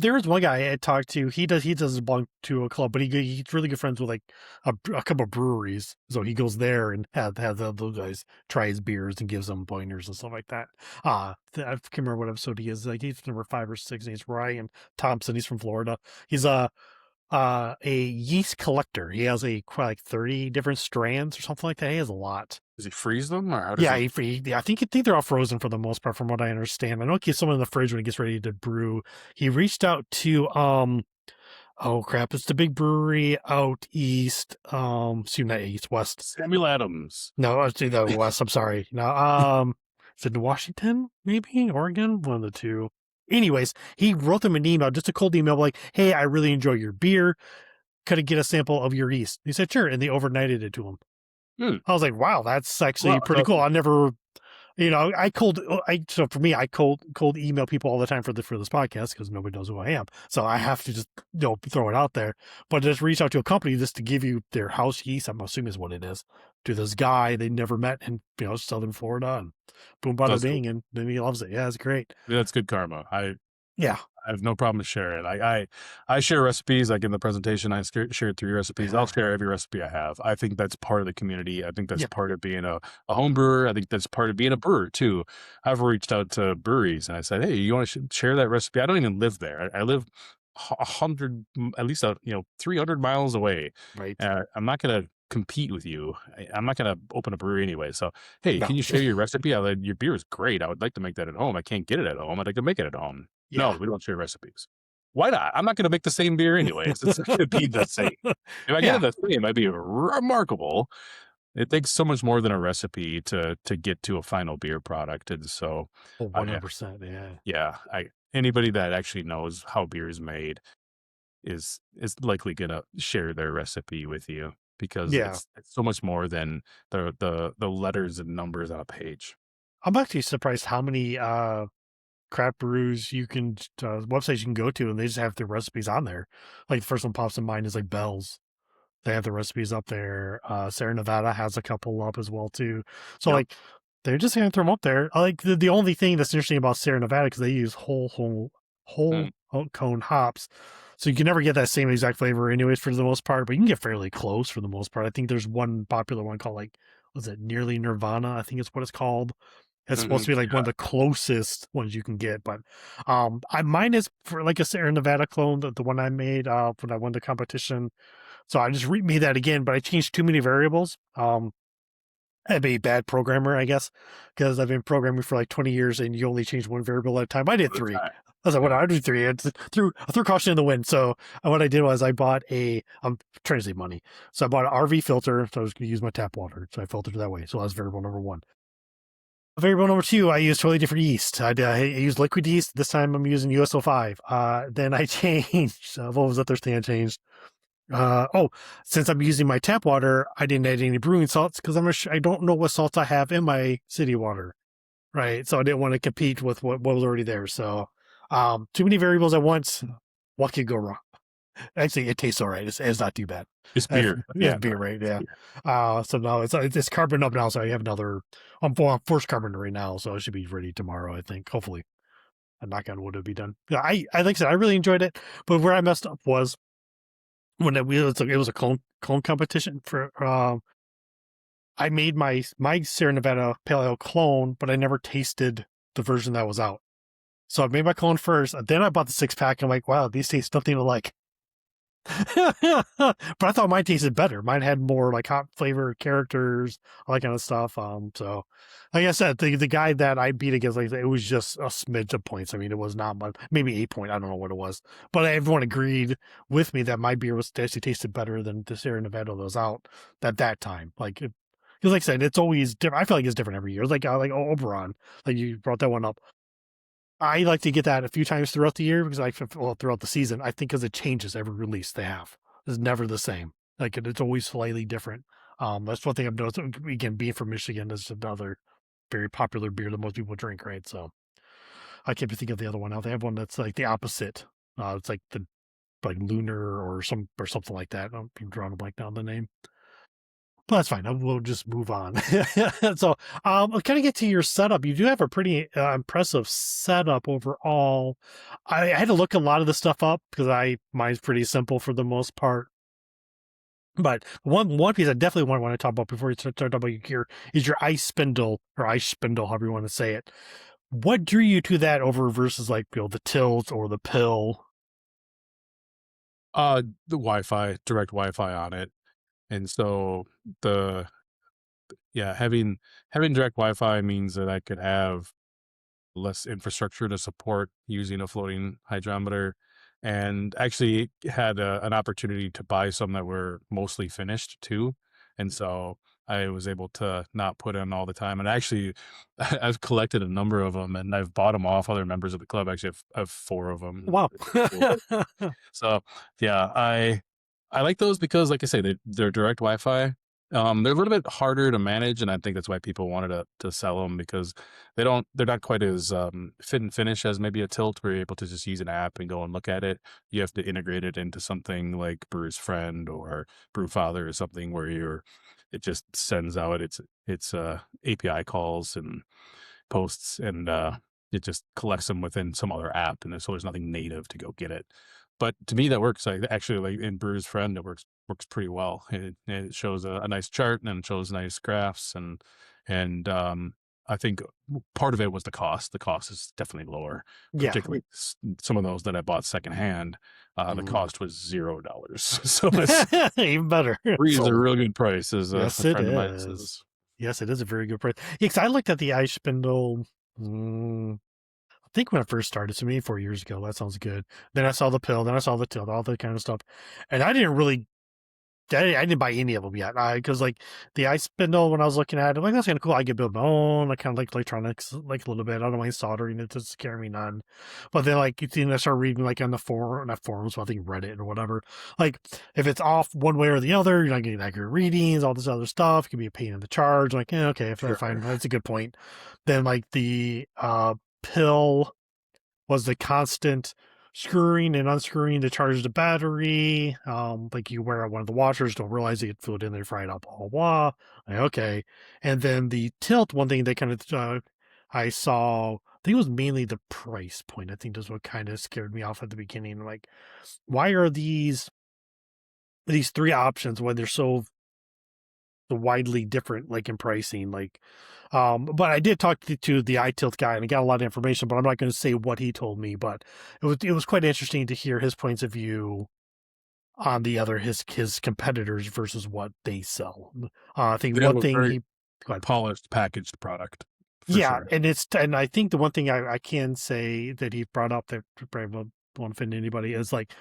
There was one guy I talked to. He doesn't belong to a club, but he's really good friends with like a couple of breweries. So he goes there and have those guys try his beers and gives them pointers and stuff like that. I can't remember what episode he is. Like, he's number 5 or 6. And he's Ryan Thompson. He's from Florida. He's a yeast collector. He has like 30 different strands or something like that. He has a lot. Does he freeze them, or how does Yeah, he... I think they're all frozen for the most part, from what I understand. I know he keeps some in the fridge when he gets ready to brew. He reached out to oh crap, it's the big brewery out east. Not east, west. Samuel Adams. No, it's the west. I'm sorry. No, is it Washington? Maybe Oregon? One of the two. Anyways, he wrote them an email, just a cold email, like, "Hey, I really enjoy your beer. Could I get a sample of your yeast?" He said, "Sure," and they overnighted it to him. I was like, wow, that's actually pretty cool. I never, so for me, I cold email people all the time for this podcast, because nobody knows who I am. So I have to just, throw it out there, but just reach out to a company just to give you their house yeast, I'm assuming is what it is, to this guy they never met in, Southern Florida, and boom, bada bing, and then he loves it. Yeah, it's great. Yeah, that's good karma. Yeah. I have no problem to share it. I share recipes. Like in the presentation, I shared 3 recipes. I'll share every recipe I have. I think that's part of the community. I think that's part of being a home brewer. I think that's part of being a brewer too. I've reached out to breweries and I said, hey, you want to share that recipe? I don't even live there. I live 100, at least 300 miles away. Right. I'm not going to compete with you. I'm not going to open a brewery anyway. So, hey, No. can you share your recipe? Your beer is great. I would like to make that at home. I can't get it at home. I'd like to make it at home. No, Yeah. we don't share recipes. Why not? I'm not going to make the same beer anyways. It's not going to be the same. If I get it Yeah. the same, it might be remarkable. It takes so much more than a recipe to get to a final beer product. And so, Oh, I 100%. Yeah. yeah, I anybody that actually knows how beer is made is likely gonna share their recipe with you because Yeah. it's so much more than the letters and numbers on a page. I'm actually surprised how many craft brews you can websites you can go to and they just have their recipes on there. Like the first one pops in mind is like Bell's. They have the recipes up there. Sierra Nevada has a couple up as well too. So Yep. like they're just gonna throw them up there. I like the only thing that's interesting about Sierra Nevada because they use whole Mm, cone hops, so you can never get that same exact flavor anyways for the most part, but you can get fairly close for the most part. I think there's one popular one called like was it Nearly Nirvana? I think it's what it's called. It's supposed mhm, to be like one of the closest ones you can get, but I mine is for like a Sierra Nevada clone, the one I made when I won the competition. So I just remade that again, but I changed too many variables. I'm a bad programmer, I guess, because I've been programming for like 20 years and you only change one variable at a time. I did all the three. time. I was like, what Yeah. I do three. I threw caution in the wind. So what I did was I bought I'm trying to save money. So I bought an RV filter. So I was going to use my tap water. So I filtered it that way. So that's variable number one. Variable number two, I used totally different yeast. I used liquid yeast. This time I'm using USO5. Then I changed, what was the other thing I changed? Since I'm using my tap water, I didn't add any brewing salts because I don't know what salts I have in my city water, right? So I didn't want to compete with what was already there. So, too many variables at once. What could go wrong? Actually, it tastes all right. It's not too bad. It's beer. It's Yeah, no, beer, right? it's Yeah. beer. So now it's carbon up now. So I have another. I'm first carbon right now, so it should be ready tomorrow. I think. Hopefully, a knock on wood will be done. Yeah, I like I said, I really enjoyed it, but where I messed up was when it was a clone competition for I made my Sierra Nevada Pale Ale clone, but I never tasted the version that was out. So I made my clone first, and then I bought the 6-pack. I'm like, wow, these taste nothing alike. But I thought mine tasted better. Mine had more like hot flavor characters, all that kind of stuff. So like I said, the guy that I beat against, like it was just a smidge of points. I mean, it was not much, maybe 8 point. I don't know what it was, but everyone agreed with me that my beer was actually tasted better than the Sierra Nevada that was out at that time. Like, because like I said, it's always different. I feel like it's different every year. It's like Oberon, like you brought that one up. I like to get that a few times throughout the year because throughout the season, I think because it changes every release they have. It's never the same. Like it's always slightly different. That's one thing I've noticed. Again, being from Michigan, is another very popular beer that most people drink, right? So I can't think of the other one now. They have one that's like the opposite. It's like the like lunar or something like that. I'm drawing a blank down the name. Well, that's fine. We'll just move on. So, I'll kind of get to your setup. You do have a pretty impressive setup overall. I had to look a lot of the stuff up because mine's pretty simple for the most part. But one piece I definitely want to talk about before you start talking about your gear is your ice spindle or ice spindle, however you want to say it. What drew you to that over versus like the tilts or the pill? The Wi-Fi, direct Wi-Fi on it, and so the yeah, having direct Wi-Fi means that I could have less infrastructure to support using a floating hydrometer, and actually had an opportunity to buy some that were mostly finished too, and so I was able to not put in all the time. And actually, I've collected a number of them, and I've bought them off other members of the club. Actually, I have 4 of them. Wow. So yeah, I like those because, like I say, they're direct Wi-Fi. They're a little bit harder to manage, and I think that's why people wanted to sell them because they're not quite as fit and finish as maybe a tilt where you're able to just use an app and go and look at it. You have to integrate it into something like Brewer's Friend or Brewfather or something where it just sends out its API calls and posts, and it just collects them within some other app, and so there's nothing native to go get it. But to me, that works. Like actually, like in Brewer's Friend, it works pretty well. It shows a nice chart and it shows nice graphs, and I think part of it was the cost. The cost is definitely lower, Yeah. particularly some of those that I bought secondhand. The cost was $0. So Even better. free is a real good price, as a Yes, it friend of mine is. says. Yes, it is a very good price. Yeah, 'cause I looked at the ice spindle. I think when I first started, so maybe 4 years ago. That sounds good. Then I saw the pill. Then I saw the tilt, all that kind of stuff, and I didn't really. I didn't buy any of them yet. Because like the ice spindle, when I was looking at it, like that's kind of cool. I could build my own. I kind of like electronics, like a little bit. I don't mind soldering it to scare me none. But then like I started reading like on the forum, not forums, but I think Reddit or whatever. Like if it's off one way or the other, you're not getting accurate readings. All this other stuff it can be a pain in the charge. Like okay, if Sure. fine, that's a good point. Then like the pill was the constant screwing and unscrewing to charge the battery. Like you wear one of the washers, don't realize you get fluid in there, fry it up, blah, blah, blah. Like, okay. And then the tilt, one thing that kind of, I saw, I think it was mainly the price point. I think that's what kind of scared me off at the beginning. Like, why are these three options when they're so widely different, like in pricing? Like, but I did talk to the iTilt guy and I got a lot of information, but I'm not going to say what he told me, but it was quite interesting to hear his points of view on the other, his competitors versus what they sell. I think They have one a thing very he, go ahead. polished packaged product. Yeah. Sure. And I think the one thing I can say that he brought up that probably won't offend anybody is like,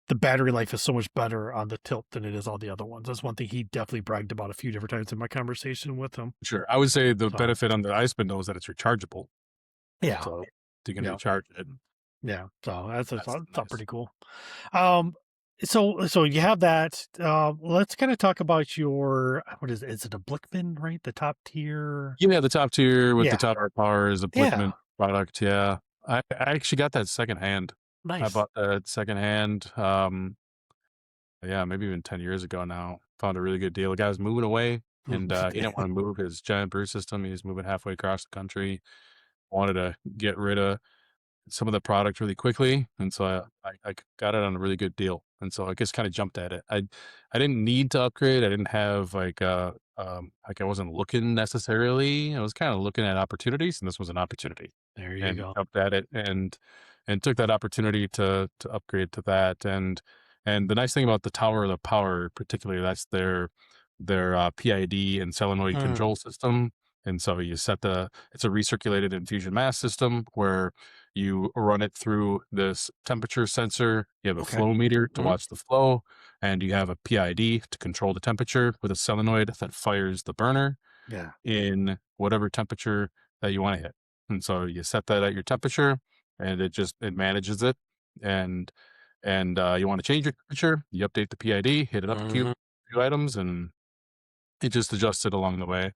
the battery life is so much better on the tilt than it is on the other ones. That's one thing he definitely bragged about a few different times in my conversation with him. Sure. I would say the So, benefit on the ice spindle is that it's rechargeable. yeah. So you can Yeah. recharge it. Yeah. So that's nice. pretty cool. So you have that. Let's kind of talk about your, what is it? Is it a Blickman, right? The top tier? Yeah, the top tier with Yeah. the top power is a Yeah. Blickman product. Yeah. I actually got that secondhand. I Nice. bought that secondhand. Yeah, maybe even 10 years ago now. Found a really good deal. The guy was moving away and he didn't want to move his giant brew system. He was moving halfway across the country. Wanted to get rid of some of the product really quickly. And so I got it on a really good deal. And so I just kind of jumped at it. I didn't need to upgrade. I didn't have like I wasn't looking necessarily. I was kind of looking at opportunities, and this was an opportunity. There you And go. jumped at it and took that opportunity to upgrade to that. And the nice thing about the Tower of the Power, particularly, that's their PID and solenoid control system. And so you set it's a recirculated infusion mass system where you run it through this temperature sensor. You have a flow meter to watch the flow, and you have a PID to control the temperature with a solenoid that fires the burner in whatever temperature that you want to hit. And so you set that at your temperature, and it manages it. And you want to change your temperature, you update the PID, hit it up a few items, and it just adjusts it along the way.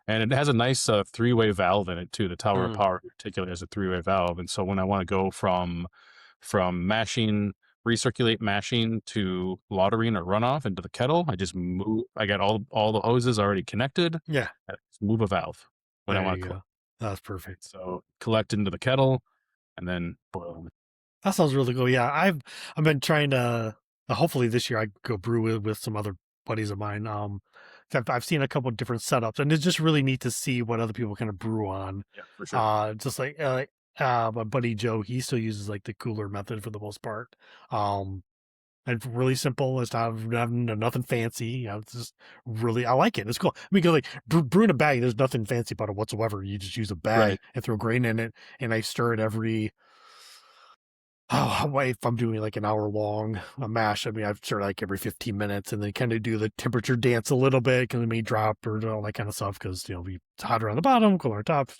And it has a nice three-way valve in it too. The Tower of Power particularly has a three-way valve. And so when I want to go from recirculate mashing to lautering or runoff into the kettle, I just move. I got all the hoses already connected. Yeah. I just move a valve when I want to collect. That's perfect. So collect into the kettle and then boil. That sounds really cool. Yeah, I've been trying to. Hopefully this year I go brew with some other buddies of mine. I've seen a couple of different setups, and it's just really neat to see what other people kind of brew on. Yeah, for sure. Just like my buddy Joe, he still uses like the cooler method for the most part. It's really simple. It's nothing fancy. You know, it's just really, I like it. It's cool. I mean, 'cause like brewing a bag, there's nothing fancy about it whatsoever. You just use a bag and throw grain in it, and I stir it every. If I'm doing like an hour long mash, I mean, I've sort of like every 15 minutes and then kind of do the temperature dance a little bit because it may drop or all that kind of stuff because, it's hotter on the bottom, cooler on top,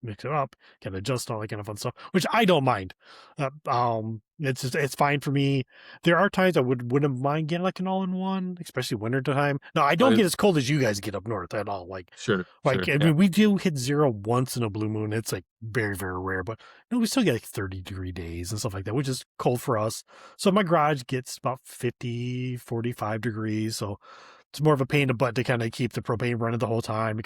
mix it up, kind of adjust all that kind of fun stuff, which I don't mind. It's fine for me. There are times I wouldn't mind getting like an all-in-one, especially winter time. No, I don't get as cold as you guys get up north at all. I mean, we do hit 0 once in a blue moon. It's like very, very rare, but we still get like 30-degree days and stuff like that, which is cold for us. So my garage gets about 50, 45 degrees. So it's more of a pain in the butt to kind of keep the propane running the whole time.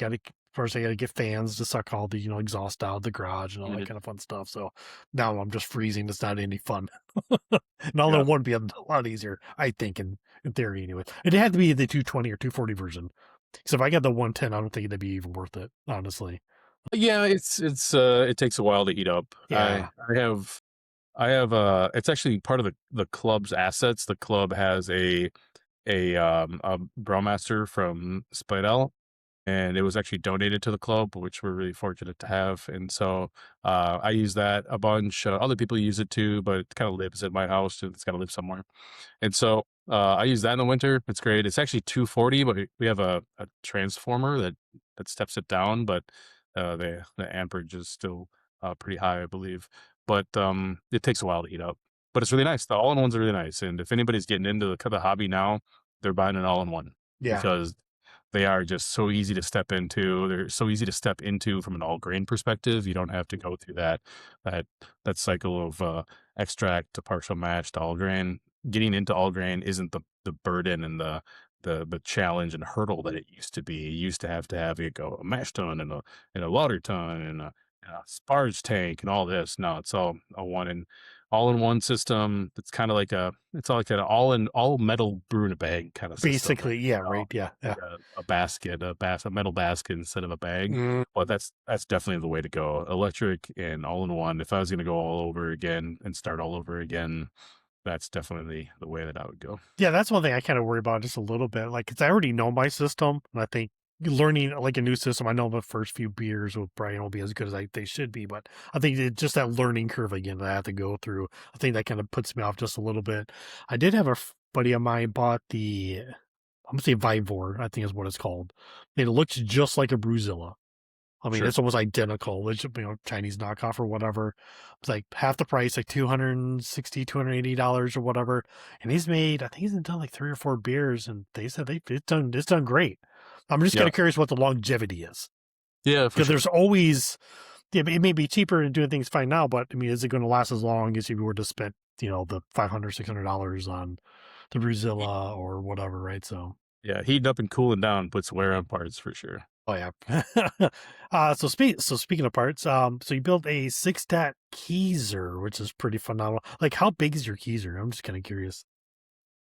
First I got to get fans to suck all the, exhaust out of the garage and all that kind of fun stuff. So now I'm just freezing. It's not any fun. And all in one would be a lot easier, I think, in theory anyway. It had to be the 220 or 240 version. So if I got the 110, I don't think it'd be even worth it, honestly. Yeah, it takes a while to heat up. Yeah. I have it's actually part of the club's assets. The club has a brewmaster from Speidel, and it was actually donated to the club, which we're really fortunate to have. And so I use that a bunch. Other people use it too, but it kind of lives in my house. It's got to live somewhere. And so I use that in the winter. It's great. It's actually 240, but we have a transformer that steps it down, but the amperage is still pretty high, I believe. But it takes a while to heat up. But it's really nice. The all-in-ones are really nice. And if anybody's getting into the hobby now, they're buying an all-in-one Yeah. because they are just so easy to step into. They're so easy to step into from an all grain perspective. You don't have to go through that that cycle of extract to partial mash to all grain. Getting into all grain isn't the burden and the challenge and hurdle that it used to be. You used to have it go a mash tun and a water tun and a sparge tank and all this. No, it's all in one system. It's kind of like it's like an all metal brew in a bag kind of system. Basically, yeah, right. Yeah. Yeah. Like a basket, a metal basket instead of a bag. Mm, Well, that's definitely the way to go. Electric and all in one. If I was going to go all over again and start all over again, that's definitely the way that I would go. yeah, that's one thing I kind of worry about just a little bit. Like, because I already know my system, and I think learning like a new system, I know the first few beers will probably won't be as good as they should be, but I think it's just that learning curve again that I have to go through. I think that kind of puts me off just a little bit. I did have a buddy of mine bought I'm gonna say Vivor, I think is what it's called. It looks just like a Brewzilla. I mean, Sure. it's almost identical. It's, Chinese knockoff or whatever. It's like half the price, like $280 or whatever. And I think he's done like 3 or 4 beers, and they said it's done great. I'm just kind Yeah. of curious what the longevity is, Yeah, for because sure. there's always, yeah, it may be cheaper and doing things fine now, but I mean, is it going to last as long as if you were to spend, the $500, $600 on the Brewzilla or whatever, right? So. Yeah, heating up and cooling down puts wear on parts for sure. Oh yeah. So speaking of parts, so you built a 6-stat keezer, which is pretty phenomenal. Like, how big is your keezer? I'm just kind of curious.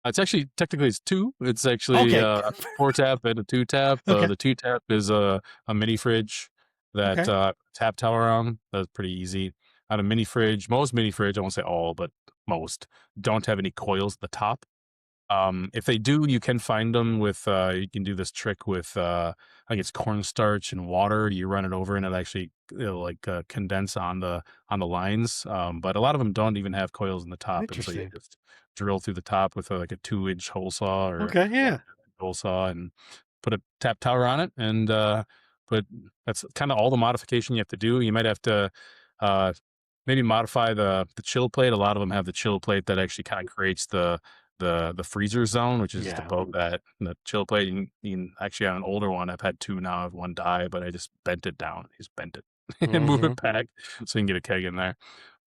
It's actually technically it's two. It's actually Okay. a 4-tap and a 2-tap. Okay. The 2-tap is a mini fridge that Okay. tap tower on. That's pretty easy. On a mini fridge, most mini fridge, I won't say all, but most don't have any coils at the top. If they do, you can find them with you can do this trick with I think it's cornstarch and water. You run it over and it'll like condense on the lines. But a lot of them don't even have coils in the top, and so you Interesting. just drill through the top with like a 2-inch hole saw or Okay. one Yeah. hole saw and put a tap tower on it. And but that's kind of all the modification you have to do. You might have to uh, maybe modify the chill plate. A lot of them have the chill plate that actually kind of creates the freezer zone, which is just Yeah. above that the chill plate. You can actually have an older one. I've had two now. I have one die, but I just bent it down. I just bent it and move Mm-hmm. it back so you can get a keg in there.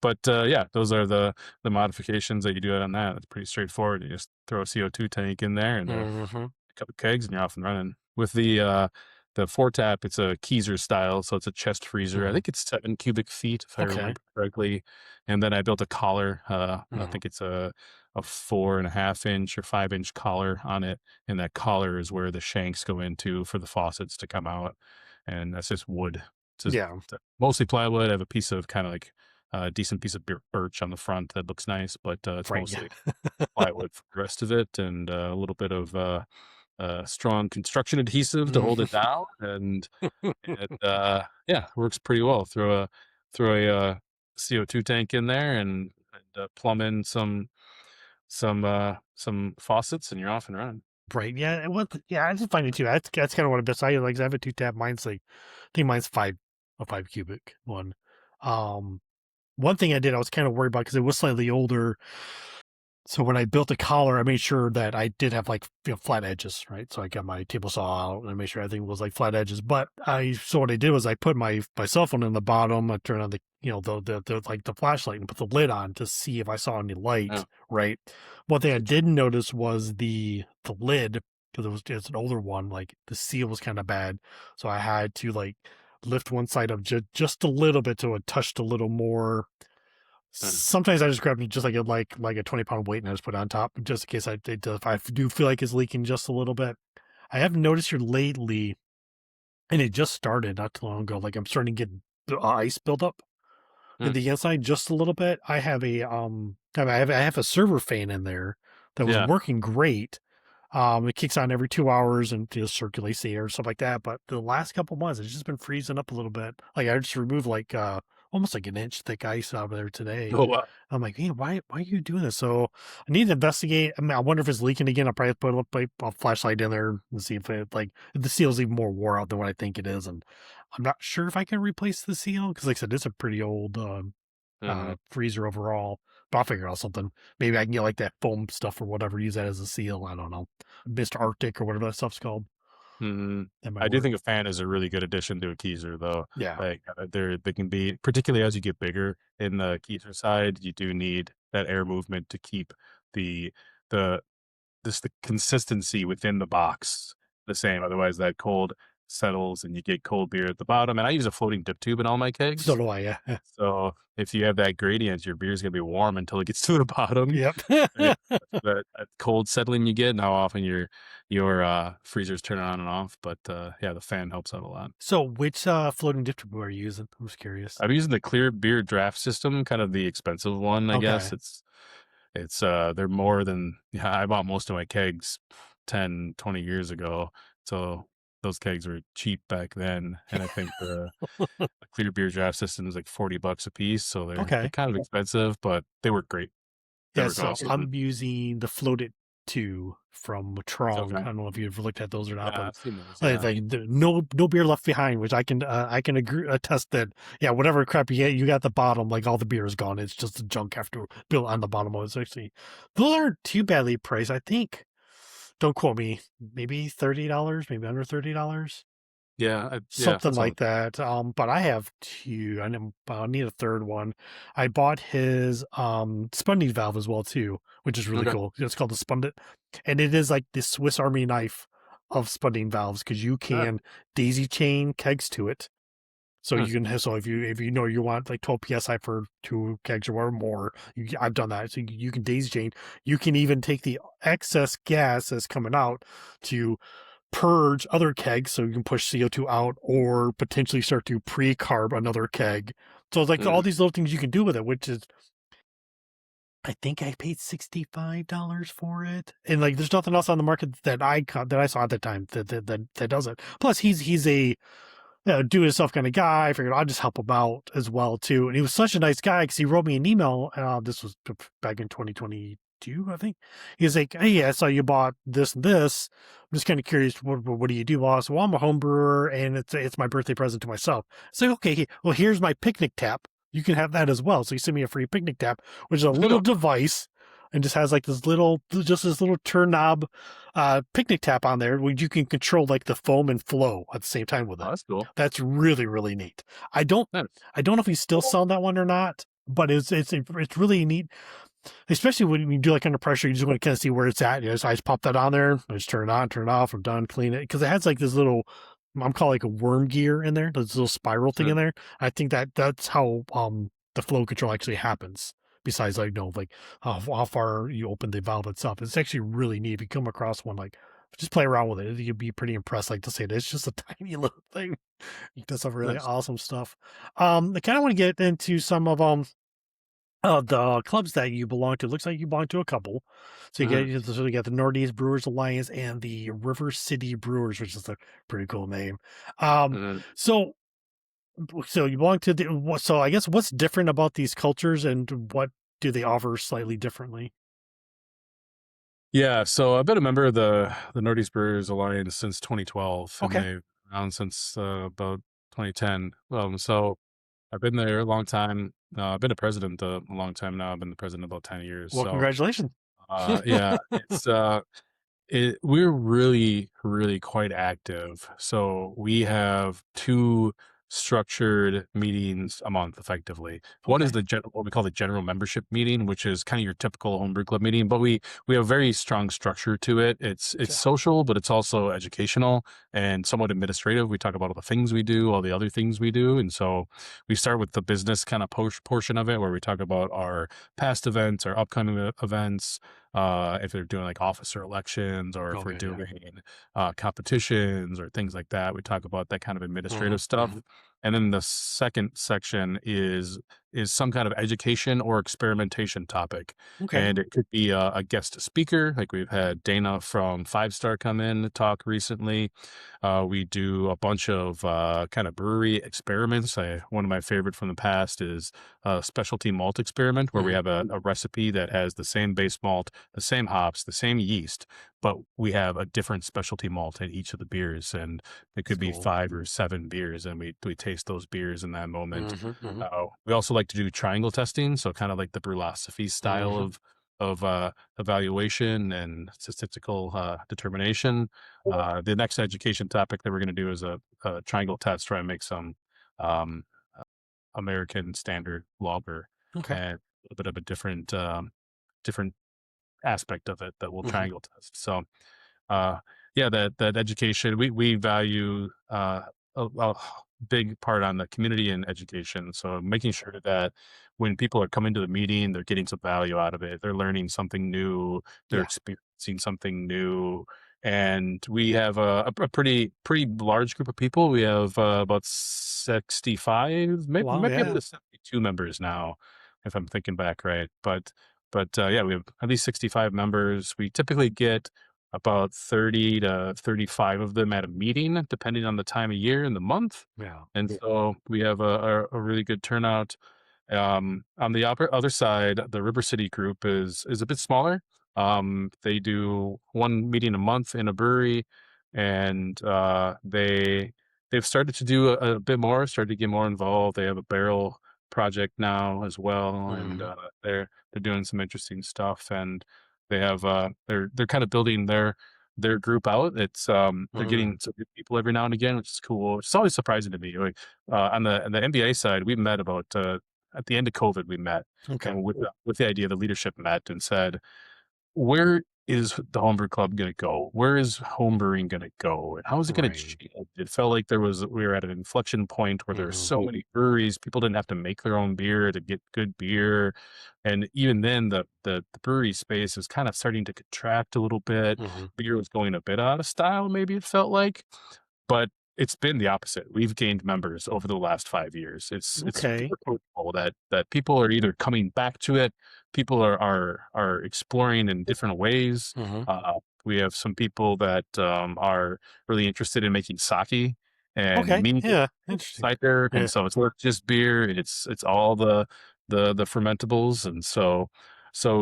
But yeah, those are the modifications that you do on that. It's pretty straightforward. You just throw a CO2 tank in there and Mm-hmm. a couple kegs, and you're off and running. With the 4-tap, it's a Keyser style, so it's a chest freezer. I Mm-hmm. think it's 7 cubic feet if I Okay. remember correctly. And then I built a collar. I Mm-hmm. think it's a 4.5-inch or 5-inch collar on it, and that collar is where the shanks go into for the faucets to come out. And that's just wood. It's just Yeah. mostly plywood. I have a piece of kind of like a decent piece of birch on the front that looks nice, but it's Right. mostly plywood for the rest of it, and a little bit of strong construction adhesive to hold Mhm. it down, and yeah, works pretty well. Throw a CO2 tank in there and plumb in some faucets, and you're off and running. Right. Yeah. Yeah. I just find it too. That's kind of what I'm best. I like. I have a 2-tap. Mine's like, I think mine's a 5 cubic one. Um, One thing I did, I was kind of worried about because it was slightly older. So when I built the collar, I made sure that I did have like, flat edges, right? So I got my table saw out and I made sure everything was like flat edges. So what I did was I put my cell phone in the bottom. I turned on the like the flashlight and put the lid on to see if I saw any light, Yeah. right? One thing I didn't notice was the lid, because it's an older one. Like the seal was kind of bad, so I had to like lift one side up just a little bit so it touched a little more. Mm. Sometimes I just grab just like a 20-pound weight and I just put it on top just in case if I do feel like it's leaking just a little bit. I have noticed here lately and it just started not too long ago. Like I'm starting to get the ice build up in Mm. the inside just a little bit. I have I have a server fan in there that was Yeah. working great. It kicks on every 2 hours and just circulates the air and stuff like that. But the last couple months, it's just been freezing up a little bit. Like I just removed like almost like an inch thick ice out of there today. Oh, wow. I'm like, man, why are you doing this? So I need to investigate. I mean, I wonder if it's leaking again. I'll probably put a flashlight in there and see if it like if the seal's even more wore out than what I think it is. And I'm not sure if I can replace the seal because, like I said, it's a pretty old Mhm. freezer overall. But I'll figure out something. Maybe I can get like that foam stuff or whatever, use that as a seal. I don't know. Mr. Arctic or whatever that stuff's called. Mhm. That might I do work. think a fan is a really good addition to a keezer, though. Yeah. Like, they can be, particularly as you get bigger in the keezer side, you do need that air movement to keep the the the consistency within the box the same. Otherwise, that cold settles and you get cold beer at the bottom. And I use a floating dip tube in all my So kegs. do I. Yeah. So if you have that gradient, your beer's gonna be warm until it gets to the bottom. Yep. And that cold settling you get, and how often your freezers turn on and off. But yeah, the fan helps out a lot. So which floating dip tube are you using? I was curious. I'm using the clear beer draft system, kind of the expensive one, I guess. Okay. It's they're more than, yeah, I bought most of my kegs 10, 20 years ago. So those kegs were cheap back then. And I think the clear beer draft system is like $40 a piece. So they're Okay. kind of expensive, but they work great. They Yeah. work So awesome. I'm using the floated two from Trong. I Okay. don't know if you've looked at those or not, Yeah, but I've seen those. like, Yeah. no beer left behind, which I can agree attest that yeah, whatever crap you get, you got the bottom, like all the beer is gone. It's just the junk after built on the bottom of it. It's actually those aren't too badly priced. I think. Don't quote me. Maybe $30, maybe under $30, Yeah. something That's all. like that. But I have two. I need a third one. I bought his spunding valve as well too, which is really Okay. cool. It's called the Spundit, and it is like this Swiss Army knife of spunding valves because you Ah, can daisy chain kegs to it. So huh. you can so if you know you want like 12 psi for 2 kegs or more, I've done that. So you can daisy chain. You can even take the excess gas that's coming out to purge other kegs so you can push CO2 out or potentially start to pre-carb another keg. So it's like all Mm. these little things you can do with it, which is I think I paid $65 for it. And like there's nothing else on the market that I saw at the time that does it. Plus he's a do it yourself kind of guy. I figured I'll just help him out as well too. And he was such a nice guy because he wrote me an email. This was back in 2022, I think. He was like, "Hey, I saw you bought this and this. I'm just kind of curious. What do you do, boss? Well, I'm a home brewer, and it's my birthday present to myself. So okay, well here's my picnic tap. You can have that as well. So he sent me a free picnic tap, which is a little device." And just has like this little turn knob picnic tap on there where you can control like the foam and flow at the same time with Oh, it. that's cool. That's really, really neat. I don't Nice. I don't know if he's still selling that one or not, but it's really neat, especially when you do like under pressure. You just want to kind of see where it's at. So I just pop that on there, I just turn it on, turn it off, I'm done, clean it because it has like this little I'm calling like a worm gear in there. There's a little spiral thing Mm. in there. I think that's how the flow control actually happens. Besides, like like how far you open the valve itself, it's actually really neat. If you come across one, like just play around with it. You'd be pretty impressed. Like to say, it's just a tiny little thing. It does some really Nice. awesome stuff. I kind of want to get into some of the clubs that you belong to. It looks like you belong to a couple. So Mhm. you got the Northeast Brewers Alliance and the River City Brewers, which is a pretty cool name. Mhm. So you belong to so I guess what's different about these cultures and what do they offer slightly differently? Yeah, so I've been a member of the Northeast Brewers Alliance since 2012, and Okay. they've been around since about 2010. So I've been there a long time. I've been a president a long time now. I've been the president about 10 years. Well, So congratulations. yeah, we're really, really quite active. So we have two structured meetings a month, effectively. One is Okay. what we call the general membership meeting, which is kind of your typical homebrew club meeting, but we have very strong structure to it. It's Gotcha. social, but it's also educational and somewhat administrative. We talk about all the things we do, all the other things we do, and so we start with the business kind of portion of it, where we talk about our past events, our upcoming events, if they're doing like officer elections or if we're Okay, yeah. doing competitions or things like that. We talk about that kind of Mhm, administrative stuff. mhm. And then the second section is some kind of education or experimentation topic. Okay. And it could be a guest speaker, like we've had Dana from Five Star come in to talk recently. We do a bunch of kind of brewery experiments. One of my favorite from the past is a specialty malt experiment where we Mhm. have a recipe that has the same base malt, the same hops, the same yeast, but we have a different specialty malt in each of the beers. And it That's could be cool. 5 or 7 beers, and we taste those beers in that moment. Mhm, mhm, We also like to do triangle testing, so kind of like the brewlosophy style mhm. of evaluation and statistical determination. The next education topic that we're going to do is a triangle test, try and make some um, American standard lager Okay. and a little bit of a different aspect of it that we'll Mhm. triangle test. So uh, yeah, that education we value a big part on the community and education. So making sure that when people are coming to the meeting, they're getting some value out of it. They're learning something new. They're Yeah. experiencing something new. And we have a pretty large group of people. We have about 65, maybe Wow, maybe up yeah. to 72 members now, if I'm thinking back right. But yeah, we have at least 65 members. We typically get about 30 to 35 of them at a meeting, depending on the time of year and the month. Yeah. And so we have a really good turnout. On the other side, the River City group is a bit smaller. They do one meeting a month in a brewery, and they've started to do a bit more, started to get more involved. They have a barrel project now as well, and Mhm, they're doing some interesting stuff. And they have they're kind of building their group out. It's they're mhm. getting some good people every now and again, which is cool. It's always surprising to me. Like, on the NBA side, we met about at the end of COVID, we met, Okay. and with the idea, the leadership met and said, "Where is the homebrew club going to go? Where is homebrewing going to go? And how is it going to Right. change?" It felt like we were at an inflection point where there's Mhm, so many breweries. People didn't have to make their own beer to get good beer, and even then, the brewery space is kind of starting to contract a little bit. mhm. Beer was going a bit out of style. Maybe it felt like. But it's been the opposite. We've gained members over the last 5 years. It's Okay. remarkable that people are either coming back to it, people are exploring in different ways. Mhm. We have some people that are really interested in making sake and Okay. mini Yeah. Interesting. cider, and Yeah. so it's not just beer, it's all the fermentables. And so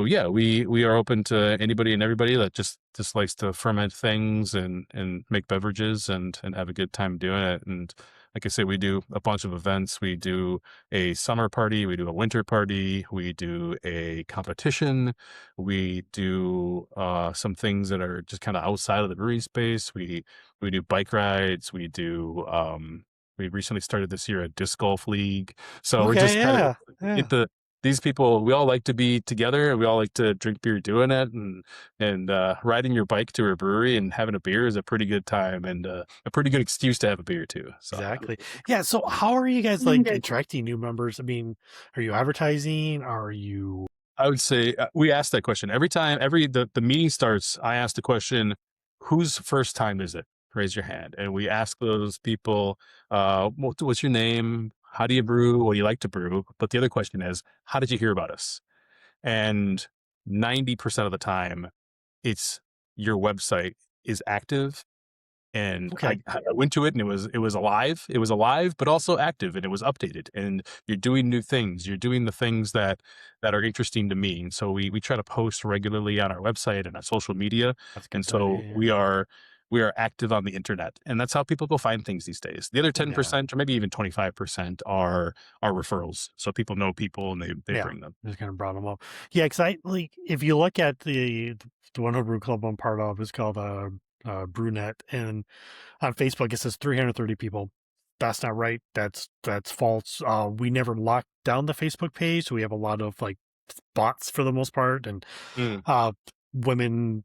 yeah, we are open to anybody and everybody that just likes to ferment things and make beverages and have a good time doing it. And like I say, we do a bunch of events. We do a summer party, we do a winter party, we do a competition, we do some things that are just kind of outside of the brewery space. We do bike rides, we recently started this year a disc golf league. So we're Okay. just kind of Yeah. get Yeah. these people, we all like to be together. We all like to drink beer doing it, and riding your bike to a brewery and having a beer is a pretty good time and a pretty good excuse to have a beer too. So Exactly. Yeah. So, how are you guys like attracting new members? I mean, are you advertising? Are you? I would say we ask that question every time. The meeting starts. I ask the question, "Whose first time is it?" Raise your hand, and we ask those people, "What's your name? How do you brew? What do you like to brew?" But the other question is, "How did you hear about us?" And 90% of the time, it's your website is active, and Okay. I went to it and it was alive. It was alive, but also active, and it was updated. And you're doing new things. You're doing the things that are interesting to me. And so we try to post regularly on our website and our social media. That's a And good so idea. we are active on the internet, and that's how people go find things these days. The other Yeah. Yeah. 10% or maybe even 25% are referrals. So people know people and they Yeah. bring them. Just kind of brought them up. Yeah. Because I like if you look at the one homebrew club I'm part of is called Brunette, and on Facebook it says 330 people. That's not right. That's false. We never locked down the Facebook page, so we have a lot of like bots for the most part, and Mm. uh women,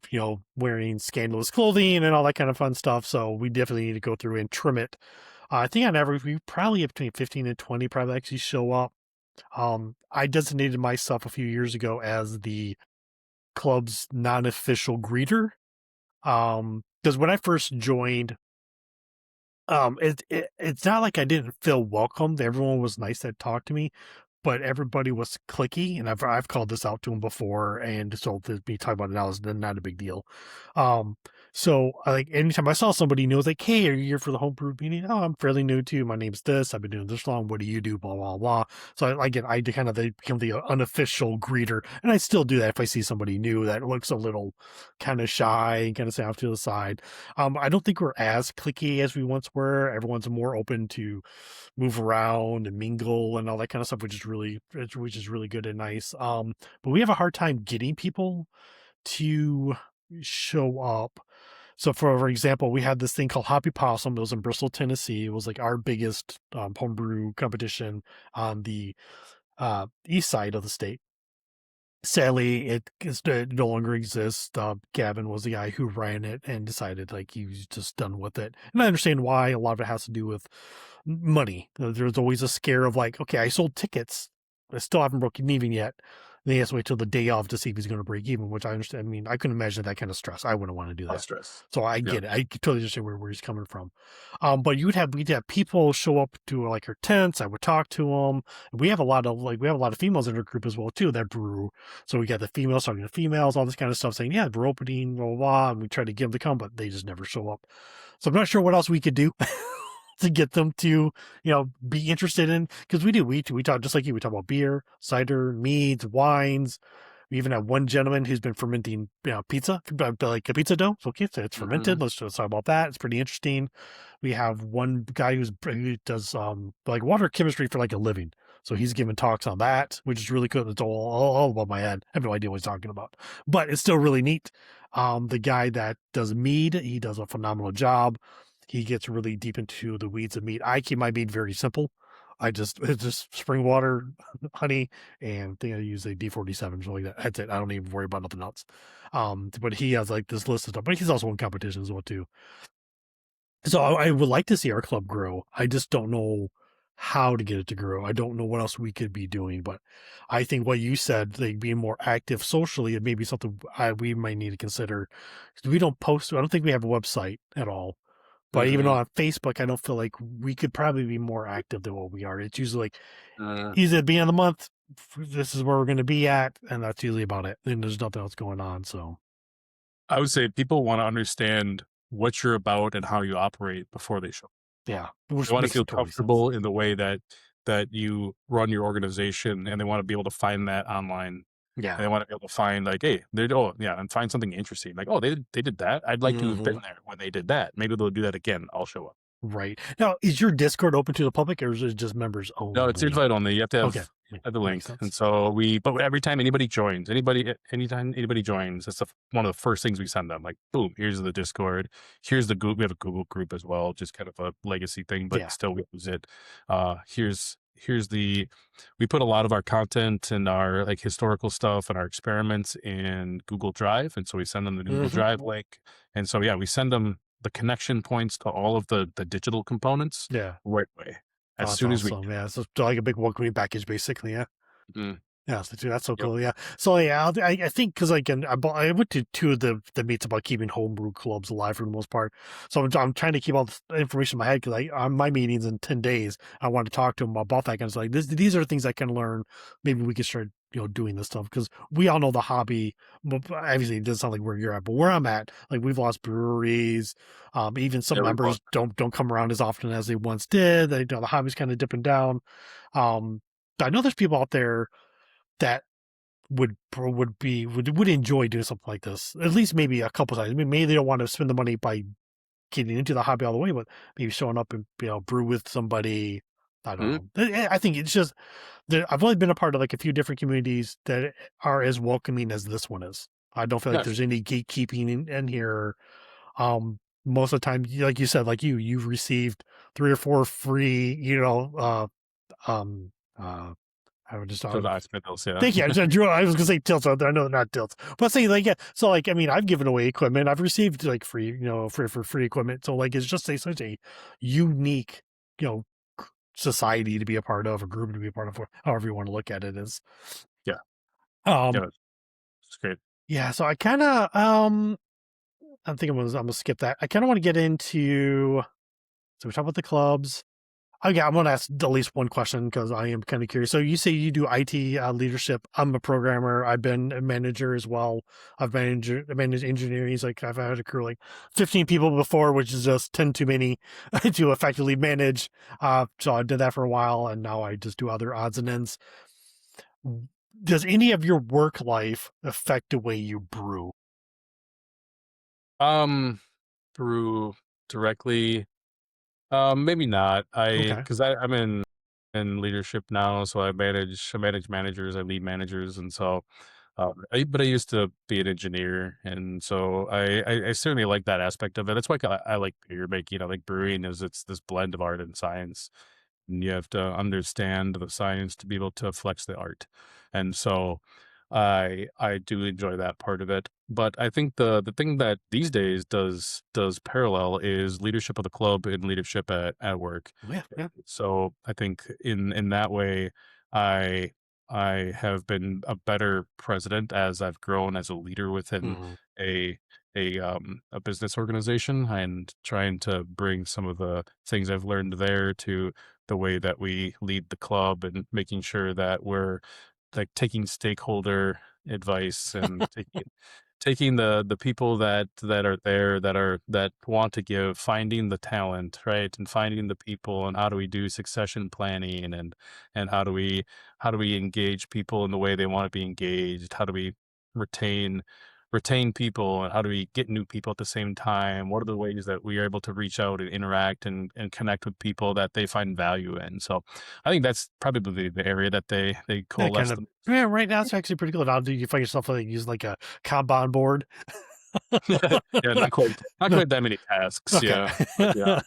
wearing scandalous clothing and all that kind of fun stuff. So we definitely need to go through and trim it. I think on average we probably have between 15 and 20 probably actually show up. I designated myself a few years ago as the club's non-official greeter. Because when I first joined, it's not like I didn't feel welcomed. Everyone was nice that talked to me, but everybody was cliquey, and I've called this out to him before, and so to be talking about it now is not a big deal. Um, so like anytime I saw somebody new, I was like, "Hey, are you here for the homebrew meeting?" "Oh, I'm fairly new too. My name's this. I've been doing this long. What do you do?" Blah blah blah. So I kind of become the unofficial greeter, and I still do that if I see somebody new that looks a little kind of shy and kind of stay off to the side. I don't think we're as cliquey as we once were. Everyone's more open to move around and mingle and all that kind of stuff, which is really good and nice. But we have a hard time getting people to show up. So for example, we had this thing called Hoppy Possum. It was in Bristol, Tennessee. It was like our biggest homebrew competition on the east side of the state. Sadly, it no longer exists. Gavin was the guy who ran it and decided like he was just done with it. And I understand why. A lot of it has to do with money. There's always a scare of like, okay, I sold tickets. I still haven't broken even yet. Then he has to wait till the day off to see if he's going to break even, which I understand. I mean, I couldn't imagine that kind of stress. I wouldn't want to do Less that. stress. So I Yeah. get it. I totally understand where he's coming from. But we'd have people show up to like our tents. I would talk to them. We have a lot of females in our group as well too that brew. So we got the females talking to females, all this kind of stuff, saying, "Yeah, we're opening, blah blah blah." And we try to get them to come, but they just never show up. So I'm not sure what else we could do to get them to, be interested in, because we talk just like you. We talk about beer, cider, meads, wines. We even have one gentleman who's been fermenting, pizza, like a pizza dough. So okay, so it's fermented. Let's just talk about that. It's pretty interesting. We have one guy who does like water chemistry for like a living. So he's giving talks on that, which is really cool. It's all above my head. I have no idea what he's talking about, but it's still really neat. The guy that does mead, he does a phenomenal job. He gets really deep into the weeds of mead. I keep my mead very simple. It's just spring water, honey, and I think I use a D47 or something like that. That's it. I don't even worry about nothing else. But he has like this list of stuff, but he's also in competition as well too. So I would like to see our club grow. I just don't know how to get it to grow. I don't know what else we could be doing, but I think what you said, like being more active socially, it may be something we might need to consider. 'Cause we don't post. I don't think we have a website at all. But even Mm-hmm. on Facebook, I don't feel like we could probably be more active than what we are. It's usually like Uh, easy at the beginning of the month. This is where we're going to be at, and that's usually about it. And there's nothing else going on. So I would say people want to understand what you're about and how you operate before they show. yeah, They which want to makes feel totally sense. comfortable in the way that you run your organization, and they want to be able to find that online. Yeah. And they want to be able to find like, hey, oh yeah, and find something interesting. Like, oh, they did that. I'd like to have been there when they did that. Maybe they'll do that again. I'll show up. Right. Now, is your Discord open to the public, or is it just members No, it's only? invite only. You have to Okay. have the That makes link. And sense. so but every time anybody joins, anytime anybody joins, that's one of the first things we send them. Like, boom, here's the Discord. Here's the Google. We have a Google group as well, just kind of a legacy thing, but Yeah. still we use it. We put a lot of our content and our like historical stuff and our experiments in Google Drive. And so we send them the Google Drive link. And so, yeah, we send them the connection points to all of the digital components Yeah. right away Oh, as that's soon as we awesome. Yeah. So like a big welcoming package, basically. Yeah. can. Yeah, so that's so Yep. cool. Yeah, so yeah, I think because like I went to two of the meets about keeping homebrew clubs alive for the most part. So I'm trying to keep all the information in my head because on my meetings in 10 days, I want to talk to them about that kind of stuff. Like these are things I can learn. Maybe we can start doing this stuff because we all know the hobby. But obviously, it doesn't sound like where you're at, but where I'm at, like we've lost breweries. Even some Yeah, we both. members don't come around as often as they once did. The hobby's kind of dipping down. But I know there's people out there that would enjoy doing something like this at least maybe a couple times. I mean, maybe they don't want to spend the money by getting into the hobby all the way, but maybe showing up and brew with somebody. I don't Mhm. know. I think it's just that I've only been a part of like a few different communities that are as welcoming as this one is. I don't feel like Yes. there's any gatekeeping in here. Most of the time, like you said, like you've received 3 or 4 free, um, uh, I would just So the ice medals, yeah. thank you. I was gonna say tilts out there. I know they're not tilts, but saying like yeah. So like I mean, I've given away equipment. I've received like free, for free equipment. So like it's just such a unique, you know, society to be a part of, a group to be a part of, however you want to look at it is. Yeah. Um, Yeah. It's great. Yeah, so I kind of I think I'm gonna skip that. I kind of want to get into. So we talk about the clubs. Okay, I'm gonna ask at least one question because I am kind of curious. So you say you do IT leadership. I'm a programmer. I've been a manager as well. I've managed engineering. Like I've had a crew like 15 people before, which is just 10 too many to effectively manage. So I did that for a while, and now I just do other odds and ends. Does any of your work life affect the way you brew? Um, through directly, maybe not. Okay. Because I'm in leadership now, so I manage managers, I lead managers, and so but I used to be an engineer, and so I certainly like that aspect of it. That's why I like beer making. I like brewing, is it's this blend of art and science, and you have to understand the science to be able to flex the art. And so I do enjoy that part of it. But I think the thing that these days does parallel is leadership of the club and leadership at work. Yeah. Yeah. So I think in that way, I I have been a better president as I've grown as a leader within Hmm. a a business organization, and trying to bring some of the things I've learned there to the way that we lead the club, and making sure that we're like taking stakeholder advice, and taking the people that are there, that want to give, finding the talent, right, and finding the people, and how do we do succession planning, and how do we engage people in the way they want to be engaged, how do we retain people, and how do we get new people at the same time, what are the ways that we are able to reach out and interact and connect with people that they find value in. So I think that's probably the area that they Yeah, kind coalesce of. the Yeah, right now it's actually pretty good. How do you find yourself like using like a Kanban board? yeah, not quite that many tasks, Okay. yeah, but yeah.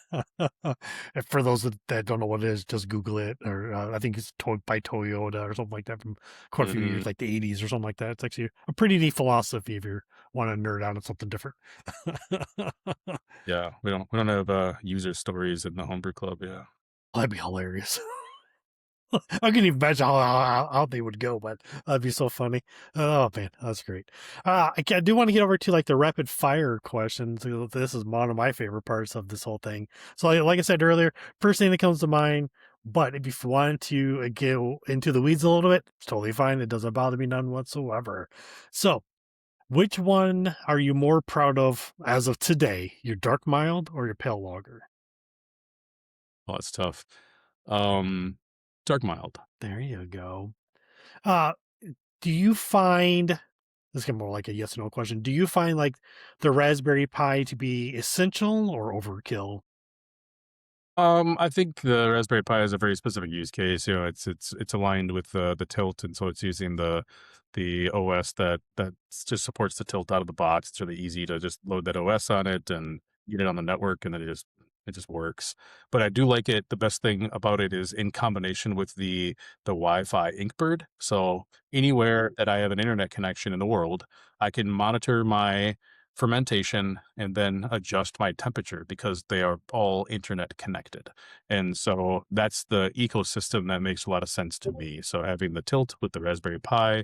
And for those that don't know what it is, just Google it. Or I think it's by Toyota or something like that from quite a few Mhm. years, like the 80s or something like that. It's actually a pretty neat philosophy if you want to nerd out on something different. Yeah, we don't have, user stories in the homebrew club, yeah. That'd be hilarious. I couldn't even imagine how they would go, but that'd be so funny. Oh man, that's great. I do want to get over to like the rapid fire questions. This is one of my favorite parts of this whole thing. So, like I said earlier, first thing that comes to mind. But if you want to get into the weeds a little bit, it's totally fine. It doesn't bother me none whatsoever. So, which one are you more proud of as of today? Your dark mild or your pale lager? Oh, it's tough. Um, Dark mild. There you go. Uh, do you find this is more like a yes or no question? Do you find like the Raspberry Pi to be essential or overkill? I think the Raspberry Pi has a very specific use case. It's aligned with the tilt, and so it's using the OS that just supports the tilt out of the box. It's really easy to just load that OS on it and get it on the network, and then it just works. But I do like it. The best thing about it is in combination with the Wi-Fi Inkbird. So anywhere that I have an internet connection in the world, I can monitor my fermentation and then adjust my temperature because they are all internet connected. And so that's the ecosystem that makes a lot of sense to me. So having the tilt with the Raspberry Pi,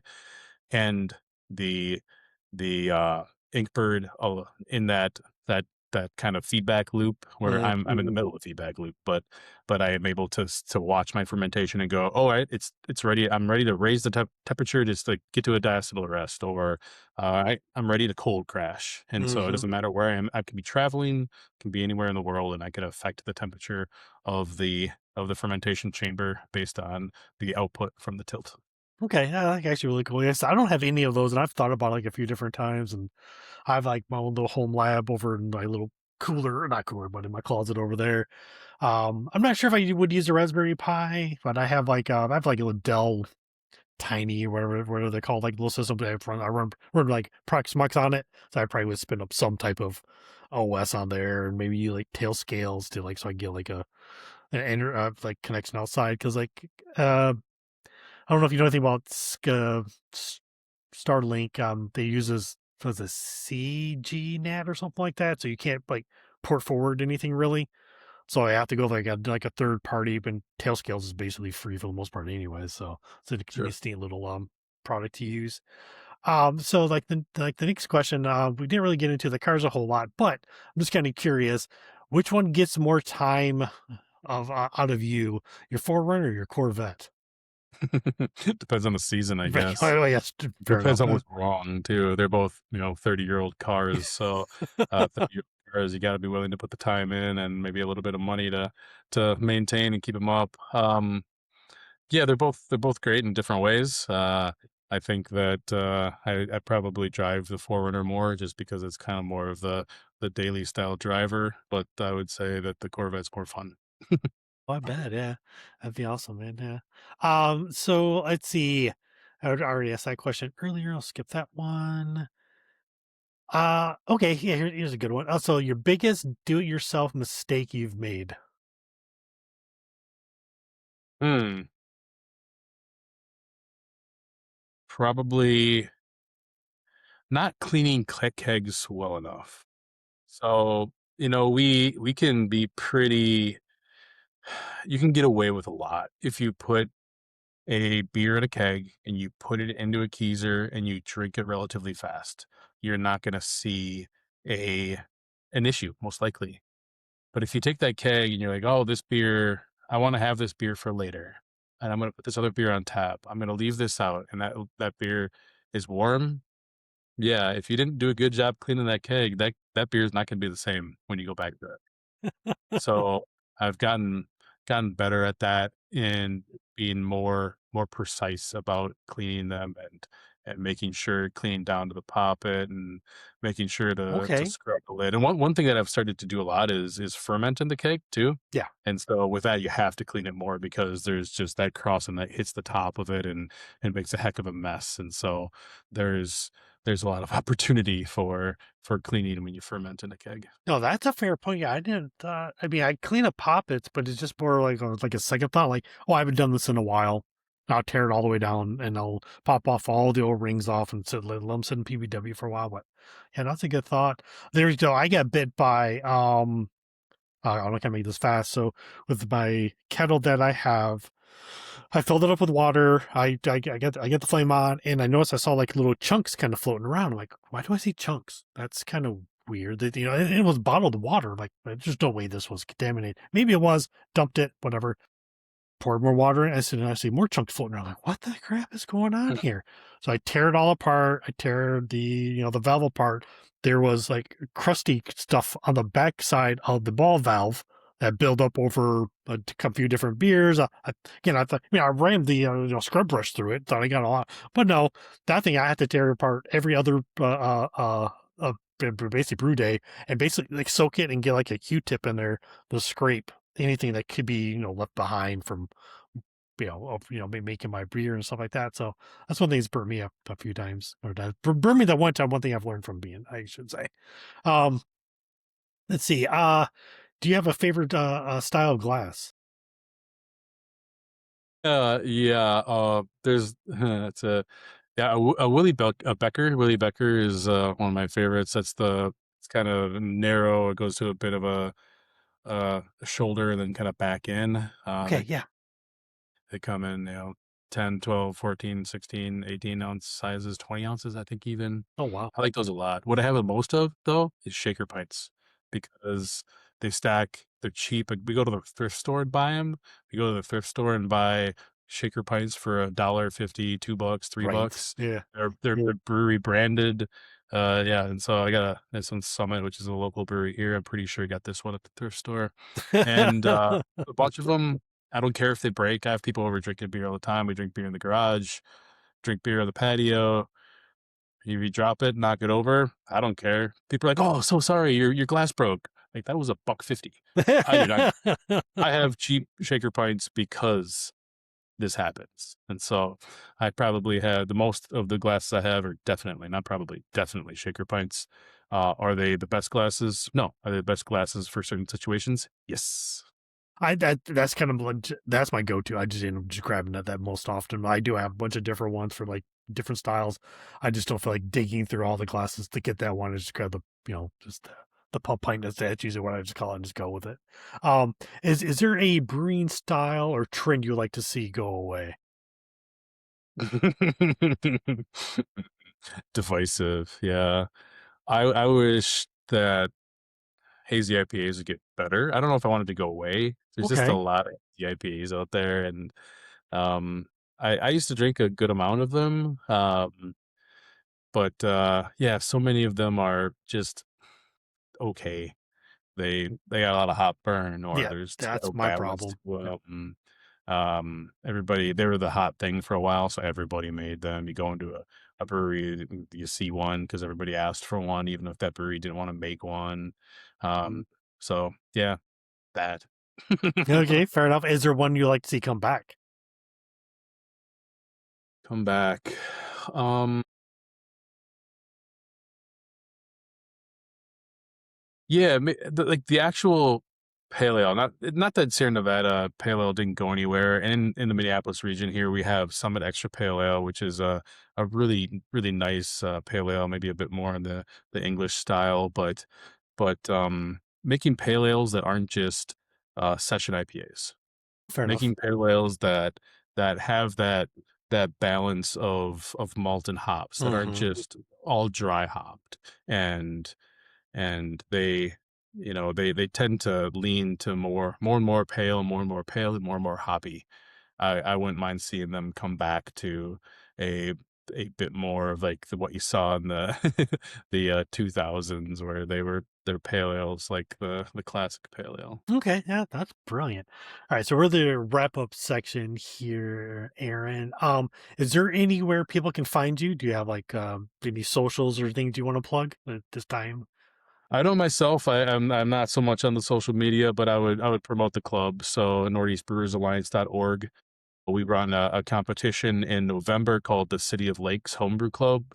and the the Inkbird, in that kind of feedback loop where Mhm. I'm in the middle of feedback loop, but I am able to watch my fermentation and go, all right, it's ready. I'm ready to raise the temperature just to get to a diacetyl rest, or I'm ready to cold crash. And so it Mhm. doesn't matter where I am. I could be traveling, can be anywhere in the world, and I can affect the temperature of the fermentation chamber based on the output from the tilt. Okay, yeah, that's actually really cool. Yes, I don't have any of those, and I've thought about like a few different times, and I have like my own little home lab over in my little cooler, not cooler, but in my closet over there. I'm not sure if I would use a Raspberry Pi, but I have like a little Dell Tiny, whatever they're called, like little system that I run like Proxmox on it, so I probably would spin up some type of OS on there, and maybe like tail scales to like so I get like like connection outside because I don't know if you know anything about Starlink. They uses was a CGNet or something like that, so you can't like port forward anything really. So I have to go like a third party, but Tailscales is basically free for the most part anyway. So it's a Sure. neat little product to use. So the next question, we didn't really get into the cars a whole lot, but I'm just kind of curious, which one gets more time of out of you, your Forerunner or your Corvette? Depends on the season, I Right. guess. Oh, yes, fair Depends enough. on what's wrong too. They're both, 30-year-old cars. So 30-year-old cars, you got to be willing to put the time in and maybe a little bit of money to maintain and keep them up. Yeah, they're both great in different ways. I think that I probably drive the Forerunner more just because it's kind of more of the daily style driver. But I would say that the Corvette's more fun. Oh, I bet, yeah. That'd be awesome, man. Yeah. So let's see. I already asked that question earlier. I'll skip that one. Okay, yeah, here's a good one. So your biggest do-it-yourself mistake you've made. Hmm. Probably not cleaning kegs well enough. So, we can be pretty you can get away with a lot if you put a beer in a keg and you put it into a keezer and you drink it relatively fast. You're not going to see a an issue most likely. But if you take that keg and you're like, "Oh, this beer, I want to have this beer for later. And I'm going to put this other beer on tap. I'm going to leave this out and that beer is warm." Yeah, if you didn't do a good job cleaning that keg, that beer is not going to be the same when you go back to it. So I've gotten better at that and being more precise about cleaning them and making sure clean down to the poppet and making sure to Okay. scrub the lid. And one thing that I've started to do a lot is ferment in the cake too. Yeah. And so with that, you have to clean it more because there's just that crossing that hits the top of it and makes a heck of a mess. And so there's there's a lot of opportunity for cleaning when you ferment in a keg. No, that's a fair point. Yeah, I didn't. I mean, I clean up poppets, but it's just more like a second thought. Like, oh, I haven't done this in a while. I'll tear it all the way down and I'll pop off all the old rings off and let them sit in PBW for a while. But yeah, that's a good thought. There you go. I got bit by I'm not gonna make this fast. So with my kettle that I have, I filled it up with water. I get the flame on, and I noticed I saw like little chunks kind of floating around. I'm like, why do I see chunks? That's kind of weird. It was bottled water. Like, there's no way this was contaminated. Maybe it was. Dumped it. Whatever. Poured more water in. I see more chunks floating around. Like, what the crap is going on here? So I tear it all apart. I tear the valve apart. There was like crusty stuff on the back side of the ball valve that built up over a few different beers. I thought, I ran the scrub brush through it. Thought I got a lot, but no, that thing I had to tear apart every other basically brew day and basically like soak it and get like a Q-tip in there to scrape anything that could be left behind from making my beer and stuff like that. So that's one thing that's burned me up a few times, or that burned me that one time. One thing I've learned from being, I should say. um let's see. Do you have a favorite style of glass? Yeah, there's it's a yeah, a Becker. Willie Becker is one of my favorites. It's kind of narrow. It goes to a bit of a shoulder and then kind of back in. Okay, yeah. They come in, 10, 12, 14, 16, 18 ounce sizes, 20 ounces, I think even. Oh, wow. I like those a lot. What I have the most of, though, is shaker pints because they stack, they're cheap. Like, we go to the thrift store and buy them. We go to the thrift store and buy shaker pints for $1.50, $2, Right. $3. Yeah. They're brewery branded. Yeah, and so I got this one Summit, which is a local brewery here. I'm pretty sure I got this one at the thrift store. And a bunch of them, I don't care if they break. I have people over drinking beer all the time. We drink beer in the garage, drink beer on the patio. If you drop it, knock it over. I don't care. People are like, "Oh, so sorry, your glass broke." Like, that was $1.50. I do not. I have cheap shaker pints because this happens, and so I probably have the most of the glasses I have are definitely, not probably, definitely shaker pints. Are they the best glasses? No. Are they the best glasses for certain situations? Yes. That's kind of that's my go-to. I just end up just grabbing that most often. I do have a bunch of different ones for like different styles. I just don't feel like digging through all the glasses to get that one. I just grab just the pub pint. That's usually what I just call it and just go with it. Um, is there a brewing style or trend you like to see go away? Divisive. Yeah. I wish that hazy IPAs would get better. I don't know if I wanted to go away. There's just a Okay. lot of hazy IPAs out there, and um, I used to drink a good amount of them. But yeah, so many of them are just okay. They got a lot of hot burn, or Yeah, there's that's no my balance problem. to Yeah. them. Everybody, they were the hot thing for a while, so everybody made them. You go into a brewery, you see one because everybody asked for one, even if that brewery didn't want to make one. So yeah, that. Okay, fair enough. Is there one you like to see come back? Come back. Um, Yeah, like the actual pale ale. Not that Sierra Nevada pale ale didn't go anywhere. And in the Minneapolis region here, we have Summit Extra Pale Ale, which is a really nice pale ale, maybe a bit more in the English style, but making pale ales that aren't just session IPAs, Fair enough. making pale ales that have that balance of malt and hops that aren't Hmm. just all dry hopped and they they tend to lean to more and more pale, more and more pale, and more hoppy. I wouldn't mind seeing them come back to a a bit more of like what you saw in the the 2000s, where they're pale ales like the classic pale ale. Okay, yeah, that's brilliant. All right, so we're the wrap up section here, Aaron. Is there anywhere people can find you? Do you have like any socials or things you want to plug at this time? I know myself, I'm not so much on the social media, but I would promote the club. So northeastbrewersalliance.org. We run a competition in November called the City of Lakes Homebrew Club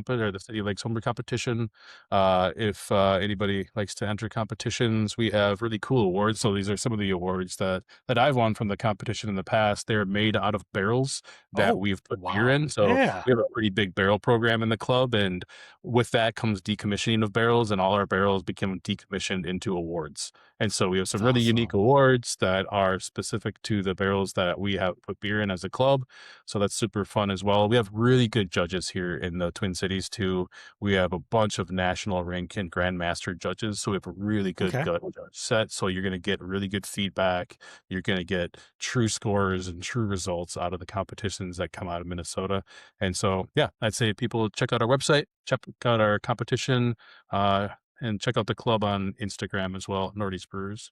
or the City of Lakes Homebrew Competition. If anybody likes to enter competitions, we have really cool awards. So these are some of the awards that I've won from the competition in the past. They're made out of barrels that Oh, we've put beer wow. in. So Yeah, we have a pretty big barrel program in the club, and with that comes decommissioning of barrels, and all our barrels become decommissioned into awards. And so we have some that's really unique awesome. awards that are specific to the barrels that we have put beer in as a club. So that's super fun as well. We have really good judges here in the Twin Cities too. We have a bunch of national rank and grandmaster judges. So we have a really good Okay, judge set. So you're going to get really good feedback. You're going to get true scores and true results out of the competitions that come out of Minnesota. And so, yeah, I'd say people check out our website, check out our competition, uh, and check out the club on Instagram as well, Northeast Brewers.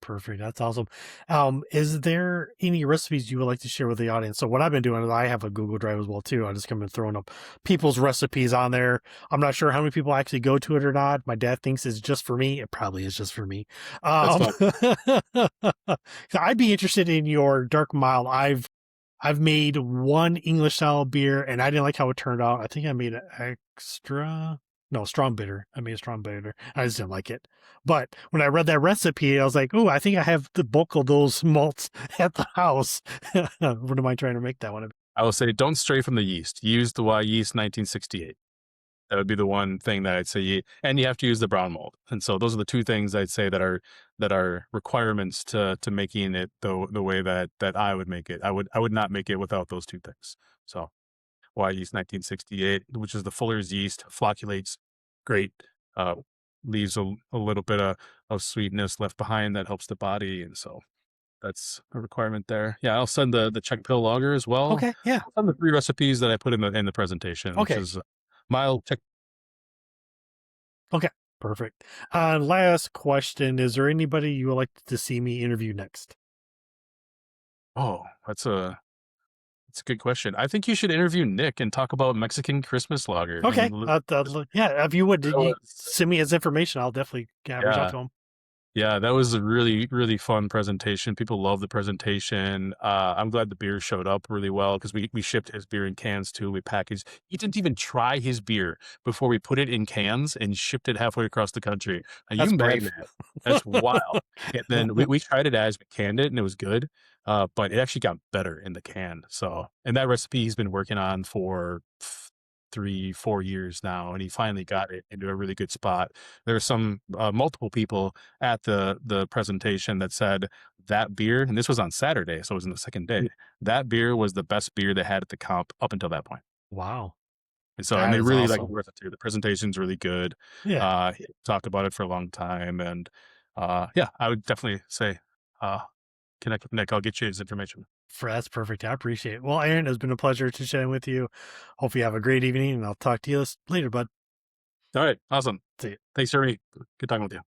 perfect. That's awesome. Is there any recipes you would like to share with the audience? So what I've been doing is I have a Google Drive as well too. I just come and throwing up people's recipes on there. I'm not sure how many people actually go to it or not. My dad thinks it's just for me. It probably is just for me. That's fun. So I'd be interested in your dark mild. I've made one English style beer and I didn't like how it turned out. I think I made an extra, no, strong bitter. I made a strong bitter. I just didn't like it. But when I read that recipe, I was like, oh, I think I have the bulk of those malts at the house. What am I trying to make that one? I will say don't stray from the yeast. Use the Y yeast 1968. That would be the one thing that I'd say. And you have to use the brown mold. And so those are the two things I'd say that are requirements to making it the way that I would make it. I would not make it without those two things. So Y yeast 1968, which is the Fuller's yeast, flocculates great, uh, leaves a little bit of sweetness left behind that helps the body. And so that's a requirement there. Yeah, I'll send the Czech pill lager as well. Okay, yeah. I'll send the 3 recipes that I put in the presentation, which Okay, is mild Czech. okay, perfect. Last question: is there anybody you would like to see me interview next? Oh, that's a good question. I think you should interview Nick and talk about Mexican Christmas lager. Okay, yeah. If you would, That you was send me his information. I'll definitely reach out yeah. to him. Yeah, that was a really fun presentation. People love the presentation. I'm glad the beer showed up really well because we shipped his beer in cans too. We packaged. He didn't even try his beer before we put it in cans and shipped it halfway across the country. Are you That's imagine brave. that? That's wild. And then we tried it as we canned it and it was good. But it actually got better in the can. So, and that recipe he's been working on for 3-4 years now, and he finally got it into a really good spot. There were some multiple people at the presentation that said that beer, and this was on Saturday, so it was in the second day. That beer was the best beer they had at the comp up until that point. Wow. And so, and That they is really like awesome. worth it too. The presentation's really good. Yeah. He talked about it for a long time, and yeah, I would definitely say connect with Nick. I'll get you his information. That's perfect. I appreciate it. Well, Aaron, it's been a pleasure to chat with you. Hope you have a great evening, and I'll talk to you later, bud. All right, awesome. See you. Thanks, Jeremy. Good talking with you.